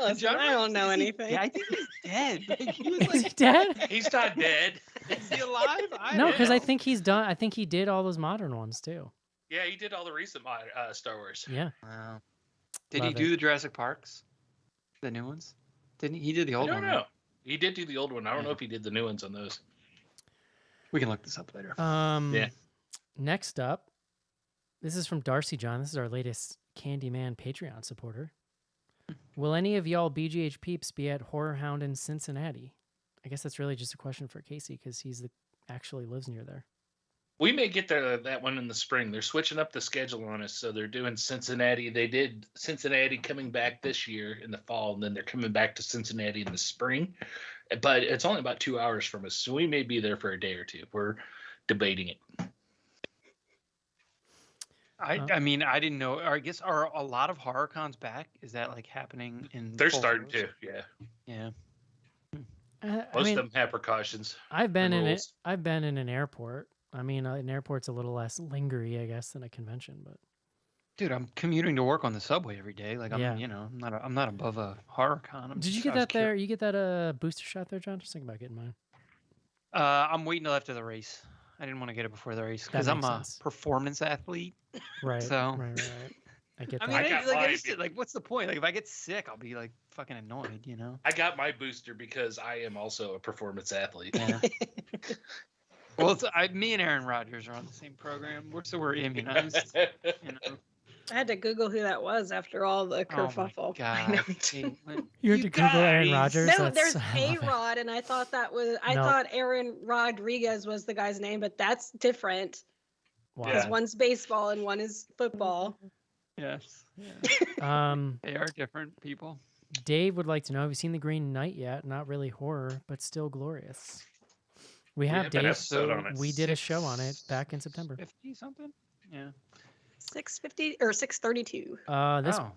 D: Listen, I don't know anything.
B: Yeah, I think he's dead. Like, he was
A: Is he
B: like,
A: dead?
C: He's not dead.
B: is he alive?
A: No,
B: don't
A: because I
B: know.
A: think he's done. I think he did all those modern ones too.
C: Yeah, he did all the recent Star Wars.
A: Yeah.
B: Wow. Did he
A: Love
B: do
A: it.
B: the Jurassic Parks? The new ones? Didn't he? He did the
C: I
B: old
C: don't
B: one.
C: know.
B: right?
C: He did do the old one. I don't know if he did the new ones on those.
B: We can look this up later.
C: Yeah.
A: Next up, this is from Darcy John. This is our latest Candyman Patreon supporter. Will any of y'all BGH peeps be at Horror Hound in Cincinnati? I guess that's really just a question for Casey because actually lives near there.
C: We may get that one in the spring. They're switching up the schedule on us, so they're doing Cincinnati. They did Cincinnati coming back this year in the fall, and then they're coming back to Cincinnati in the spring. But it's only about 2 hours from us, so we may be there for a day or two. We're debating it.
B: I mean, I didn't know. Or I guess are a lot of horror cons back? Is that like happening in?
C: They're
B: full
C: starting
B: force?
C: to, yeah.
B: Yeah.
A: I
C: Most
A: mean,
C: of them have precautions.
A: I've been in it.
C: rules.
A: I've been in an airport. I mean, an airport's a little less lingery, I guess, than a convention. But
B: Dude, I'm commuting to work on the subway every day. Like I'm,
A: Yeah.
B: I'm not above a horror con.
A: did you get that there? You get that booster shot there, John? Just think about getting mine.
B: I'm waiting till after the race. I didn't want to get it before the race because
A: That
B: I'm
A: makes
B: a
A: sense.
B: performance athlete.
A: Right.
B: So-
A: right. I get
B: I
A: that.
B: mean,
C: I got
B: like,
C: mine.
B: like, what's the point? Like, if I get sick, I'll be like fucking annoyed, you know?
C: I got my booster because I am also a performance athlete.
B: Yeah. Well, me and Aaron Rodgers are on the same program. We're immunized. You know?
D: I had to Google who that was after all the
B: Oh my
D: kerfuffle.
B: God.
E: know, me too.
B: Caitlin.
A: You had to Google Aaron
C: guys!
A: Rodgers.
D: No,
A: That's-
D: there's
A: I love it.
D: A-Rod, and I thought I
A: No.
D: thought Aaron Rodriguez was the guy's name, but that's different
A: Wow.
D: because
C: Yeah.
D: one's baseball and one is football.
B: Yes. Yeah. They are different people.
A: Dave would like to know, have you seen The Green Knight yet? Not really horror, but still glorious. We have
C: an
A: Dave.
C: episode on it.
A: We did a show on it back in September.
B: 50 something? Yeah.
D: 650 or 632.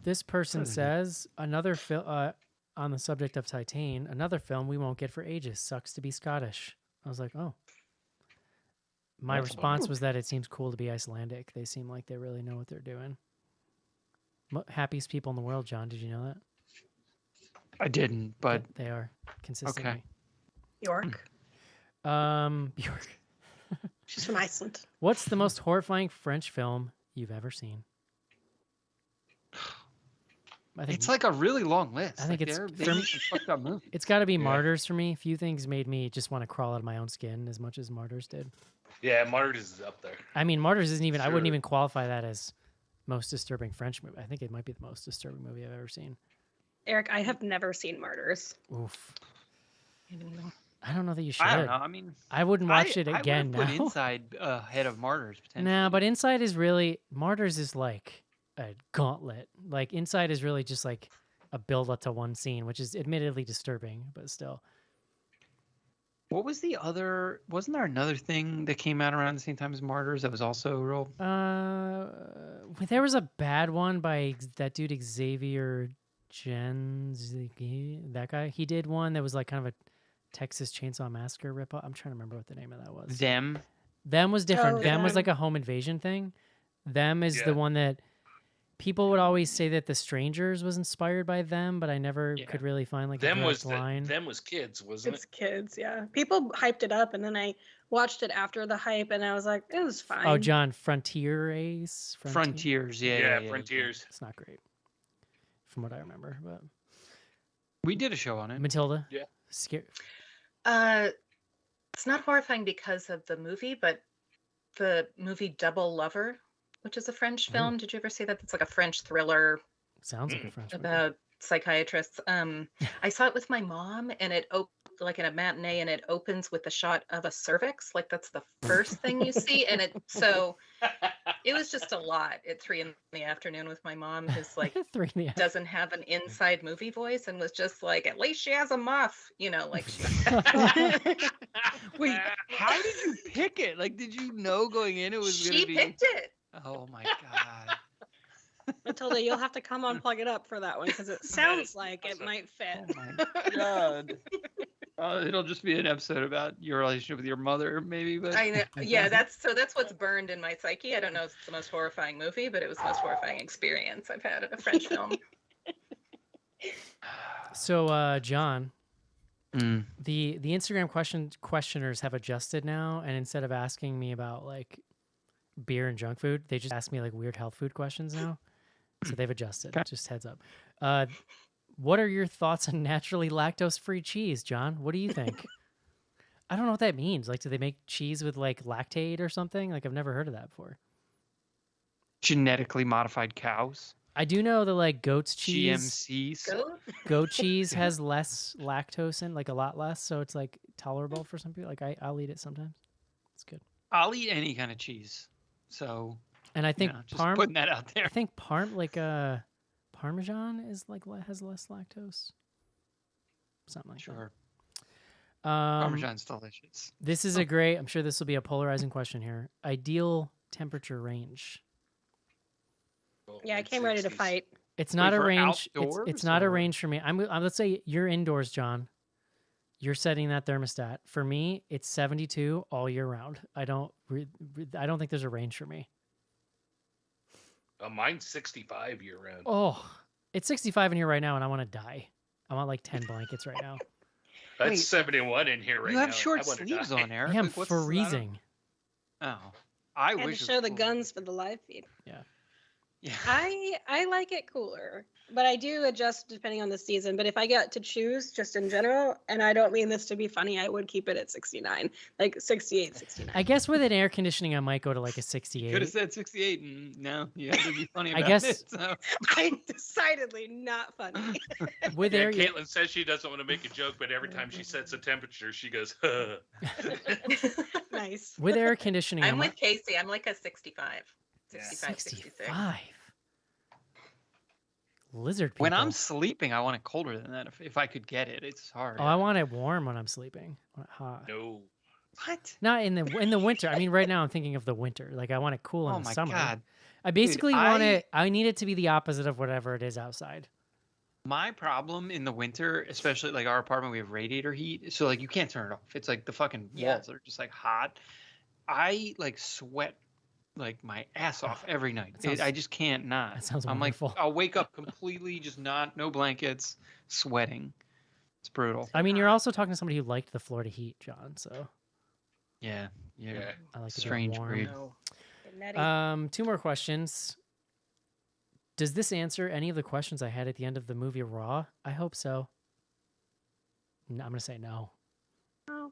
A: This person
B: What is it?
A: says another film on the subject of Titane, another film we won't get for ages. Sucks to be Scottish. I was like, oh. My
C: That's
A: response was that it seems cool to be Icelandic. They seem like they really know what they're doing. Happiest people in the world, John. Did you know that?
B: I didn't, but
A: They are consistently.
D: York.
A: Bjork.
D: She's from Iceland.
A: What's the most horrifying French film you've ever seen? I think
B: it's like a really long list.
A: I think
B: Like,
A: it's
B: they're
A: for me-
B: some fucked up movies.
A: it's got to be Martyrs for me. Few things made me just want to crawl out of my own skin as much as Martyrs did.
C: Yeah, Martyrs is up there.
A: I mean, Martyrs isn't even. I wouldn't
C: Sure.
A: even qualify that as most disturbing French movie. I think it might be the most disturbing movie I've ever seen.
D: Eric, I have never seen Martyrs.
A: Oof.
D: I don't know.
A: I don't know that you should.
B: I don't know. I mean,
A: I wouldn't watch it
B: I
A: again
B: would've
A: now.
B: put Inside ahead of Martyrs potentially.
A: Nah, but Inside is really Martyrs is like a gauntlet. Like Inside is really just like a build up to one scene, which is admittedly disturbing, but still.
B: What was the other? Wasn't there another thing that came out around the same time as Martyrs that was also real?
A: There was a bad one by that dude Xavier Jens. That guy. He did one that was like kind of a Texas Chainsaw Massacre ripoff. I'm trying to remember what the name of that was.
B: Them.
A: Them was different.
D: Oh,
A: Them was
D: Them.
A: like a home invasion thing. Them is
C: Yeah.
A: the one that people would always say that The Strangers was inspired by Them, but I never
B: Yeah.
A: could really find like
C: Them
A: a
C: was
A: direct line.
C: them was kids, wasn't
D: It's kids, yeah. People hyped it up, and then I watched it after the hype, and I was like, it was fine.
A: Oh, John, Frontiers.
B: Frontiers.
C: it?
B: Yeah.
C: Frontiers.
A: It's not great, from what I remember. But
B: We did a show on it.
A: Matilda.
C: Yeah.
A: Scare.
E: It's not horrifying because of the movie, but the movie Double Lover, which is a French film. Did you ever see that? It's like a French thriller
A: Sounds like a French movie.
E: about psychiatrists. I saw it with my mom, and it like in a matinee, and it opens with a shot of a cervix. Like that's the first thing you see, and it was just a lot at 3 p.m. with my mom, who's like
A: 3 in the afternoon.
E: doesn't have an inside movie voice, and was just like, at least she has a muff, like she.
B: Wait, how did you pick it? Like, did you know going in it was going
E: She
B: to be?
E: picked it.
B: Oh my god.
D: Matilda, you'll have to come unplug it up for that one because it sounds like it might fit.
B: Oh my god. It'll just be an episode about your relationship with your mother, maybe. But
E: I know. Yeah, that's what's burned in my psyche. I don't know if it's the most horrifying movie, but it was the most horrifying experience I've had at a French film.
A: So, John,
B: Mm.
A: the Instagram questioners have adjusted now, and instead of asking me about like beer and junk food, they just ask me like weird health food questions now. So they've adjusted.
B: Okay.
A: Just heads up. What are your thoughts on naturally lactose-free cheese, John? What do you think? I don't know what that means. Like, do they make cheese with like lactate or something? Like, I've never heard of that before.
B: Genetically modified cows.
A: I do know that like goat's cheese,
B: GMCs.
A: goat cheese has less lactose in, like a lot less, so it's like tolerable for some people. Like I'll eat it sometimes. It's good.
B: I'll eat any kind of cheese. So,
A: And I think
B: just putting that out there.
A: I think Parmesan is like has less lactose. Something like
B: Sure.
A: that.
B: Parmesan's delicious.
A: This is a great. I'm sure this will be a polarizing question here. Ideal temperature range.
D: Yeah, I came ready to
C: Mid-60s.
A: It's
B: Wait,
A: not a
B: for
A: range. It's
B: outdoors,
A: not a
B: or-
A: range for me. Let's say you're indoors, John. You're setting that thermostat. For me, it's 72 all year round. I don't think there's a range for me.
C: Mine's 65 year round.
A: Oh, it's 65 in here right now, and I want to die. I want like 10 blankets right now.
C: That's
B: Wait,
C: 71 in here right
B: you
C: now.
B: have short
C: I wanna
B: sleeves
C: die.
B: on, Eric.
A: I am
B: Like, what's- I don't-
A: freezing.
B: Oh, I
D: And to
B: wish. it
D: show
B: was
D: the
B: cooler.
D: guns for the live feed.
B: Yeah.
D: I like it cooler, but I do adjust depending on the season. But if I get to choose just in general, and I don't mean this to be funny, I would keep it at 69, like 68, 69.
A: I guess with an air conditioning, I might go to like a
B: Could have
A: 68.
B: said 68, and no, you had to be funny
A: I
B: about
A: guess-
B: it. So.
D: I'm decidedly not funny.
A: With
C: Yeah,
A: air,
C: Caitlin says she doesn't want to make a joke, but every time she sets a temperature, she goes, huh.
D: Nice.
A: with air conditioning,
E: I'm with Casey. I'm like a 65.
C: Yeah.
E: 65, 66.
A: 65. Lizard people.
B: When I'm sleeping, I want it colder than that. If I could get it, it's hard.
A: Oh, I want it warm when I'm sleeping. I want it hot.
C: No.
B: What?
A: Not in the winter. I mean, right now I'm thinking of the winter. Like I want it cool in
B: Oh
A: the
B: my
A: summer.
B: God.
A: I basically want
B: I-
A: it. I need it to be the opposite of whatever it is outside.
B: My problem in the winter, especially like our apartment, we have radiator heat, so like you can't turn it off. It's like the fucking
E: Yeah.
B: walls are just like hot. I like sweat like my ass off every night.
A: That sounds-
B: I just can't not.
A: that sounds
B: I'm
A: wonderful.
B: like, I'll wake up completely just no blankets, sweating. It's brutal.
A: I mean, you're also talking to somebody who liked the Florida heat, John. So
B: Yeah.
A: I like to
B: Strange
A: be warm.
B: breed.
E: No.
D: Nettie.
A: 2 more questions. Does this answer any of the questions I had at the end of the movie Raw? I hope so. No, I'm gonna say no.
D: Oh.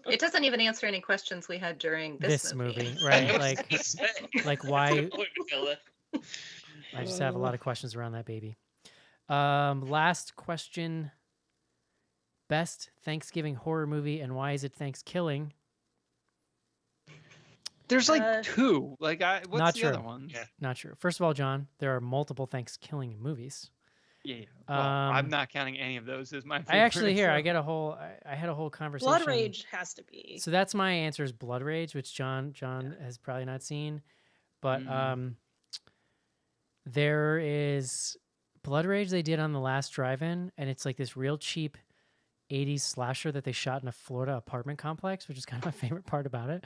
E: It doesn't even answer any questions we had during this movie.
A: Right?
C: I was
A: Like,
C: gonna say.
A: like why?
C: Good point, Mila.
A: I just have a lot of questions around that baby. Last question. Best Thanksgiving horror movie and why is it Thanksgiving?
B: There's like 2. Like what's
A: Not
B: the
A: true.
B: other one?
C: Yeah.
A: Not true. First of all, John, there are multiple Thanksgiving movies.
B: Yeah. Well, I'm
A: Um,
B: not counting any of those as my favorite.
A: I actually
B: so-
A: I had a whole conversation.
D: Blood Rage has to be.
A: So that's my answer is Blood Rage, which John has probably not seen, but there is Blood Rage they did on the last drive-in, and it's like this real cheap 80s slasher that they shot in a Florida apartment complex, which is kind of my favorite part about it.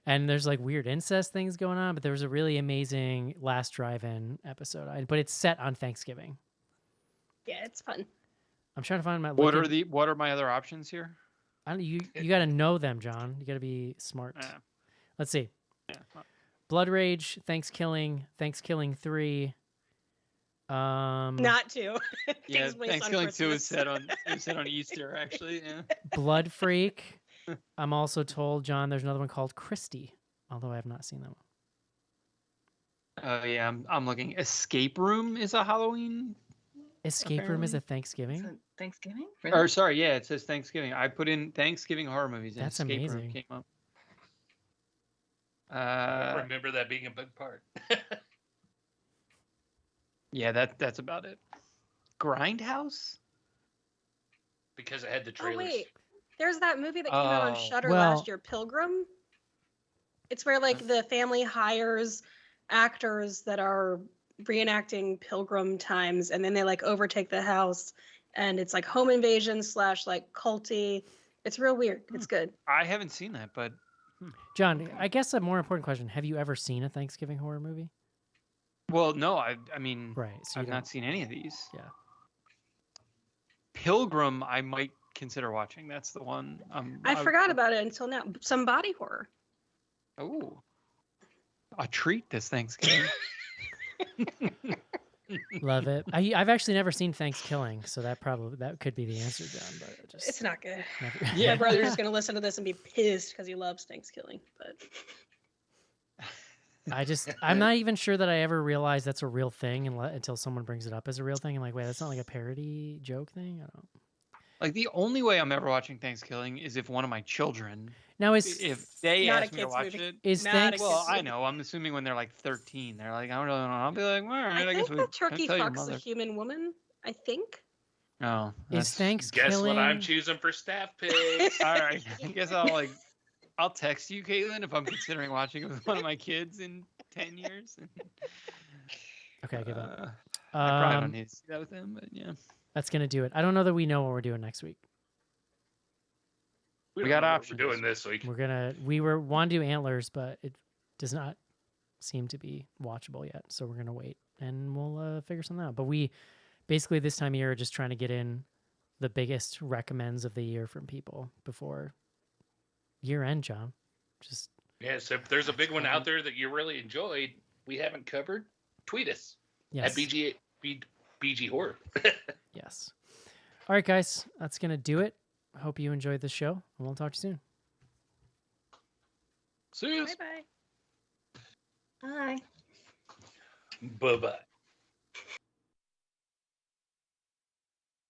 A: And there's like weird incest things going on, but there was a really amazing last drive-in episode. But it's set on Thanksgiving.
D: Yeah, it's fun.
A: I'm trying to find my.
B: What
A: looking-
B: are my other options here?
A: I don't, you got to know them, John. You got to be smart.
B: Yeah.
A: Let's see.
B: Yeah.
A: Blood Rage, Thanksgiving 3.
D: Not 2.
B: Yeah,
D: Takes place on
B: Thanksgiving 2 is
D: Christmas.
B: set on Easter actually. Yeah.
A: Blood Freak. I'm also told, John, there's another one called Christie, although I have not seen that one.
B: Oh yeah, I'm looking. Escape Room is a Halloween.
A: Escape Room is a
E: Is
A: Thanksgiving.
E: it Thanksgiving?
B: Or
E: Really?
B: sorry, yeah, it says Thanksgiving. I put in Thanksgiving horror movies and
A: That's
B: Escape Room
A: amazing.
B: came up.
C: Remember that being a big part.
B: Yeah, that's about it. Grindhouse?
C: Because it had the
D: Oh
C: trailers.
D: wait, there's that movie that came out on
B: Oh.
D: Shudder
A: Well-
D: last year, Pilgrim. It's where like the family hires actors that are reenacting Pilgrim times, and then they like overtake the house, and it's like home invasion / like culty. It's real weird. It's good.
B: I haven't seen that, but
A: John, I guess a more important question: have you ever seen a Thanksgiving horror movie?
B: well, no, I mean,
A: Right. So you
B: I've
A: don't-
B: not seen any of these.
A: Yeah.
B: Pilgrim, I might consider watching. That's the one.
D: I forgot about it until now. Some body horror.
B: Oh, a treat this Thanksgiving.
A: Love it. I've actually never seen Thanksgiving, so that could be the answer, John. But it just
D: It's not good.
A: never.
B: Yeah.
D: My brother's just gonna listen to this and be pissed because he loves Thanksgiving. But
A: I'm not even sure that I ever realized that's a real thing until someone brings it up as a real thing. I'm like, wait, that's not like a parody joke thing. I don't know.
B: Like the only way I'm ever watching Thanksgiving is if one of my children,
A: Now is
B: if they
D: Not a
B: ask me to
D: kid's
B: watch
D: movie.
B: it.
A: is
D: not a
A: thanks
B: Well, I
D: kid's
B: know. I'm assuming when they're like 13, they're like, I don't really know. I'll be like, all right,
D: I
B: I,
D: think
B: guess we
D: the turkey
B: tell your
D: fucks
B: mother.
D: a human woman. I think.
B: Oh,
A: is
B: that's-
A: Thanksgiving.
C: Guess what I'm choosing for staff pigs?
B: all right. I guess I'll text you, Caitlin, if I'm considering watching it with one of my kids in 10 years.
A: Okay, I give up.
B: I probably
A: Um,
B: don't need to see that with them, but yeah.
A: That's gonna do it. I don't know that we know what we're doing next week.
B: We
C: don't
B: got
C: know what
B: options.
C: We're doing this week.
A: We want to do Antlers, but it does not seem to be watchable yet. So we're gonna wait and we'll figure something out. But we basically this time of year are just trying to get in the biggest recommends of the year from people before year end, John. Just
C: Yes, if there's a big one out there that you really enjoyed, we haven't covered, tweet us
A: yes.
C: at BG Horror.
A: Yes. All right, guys, that's gonna do it. I hope you enjoyed the show, and we'll talk to you soon.
C: See you.
D: Bye bye.
E: Bye.
C: Bye-bye.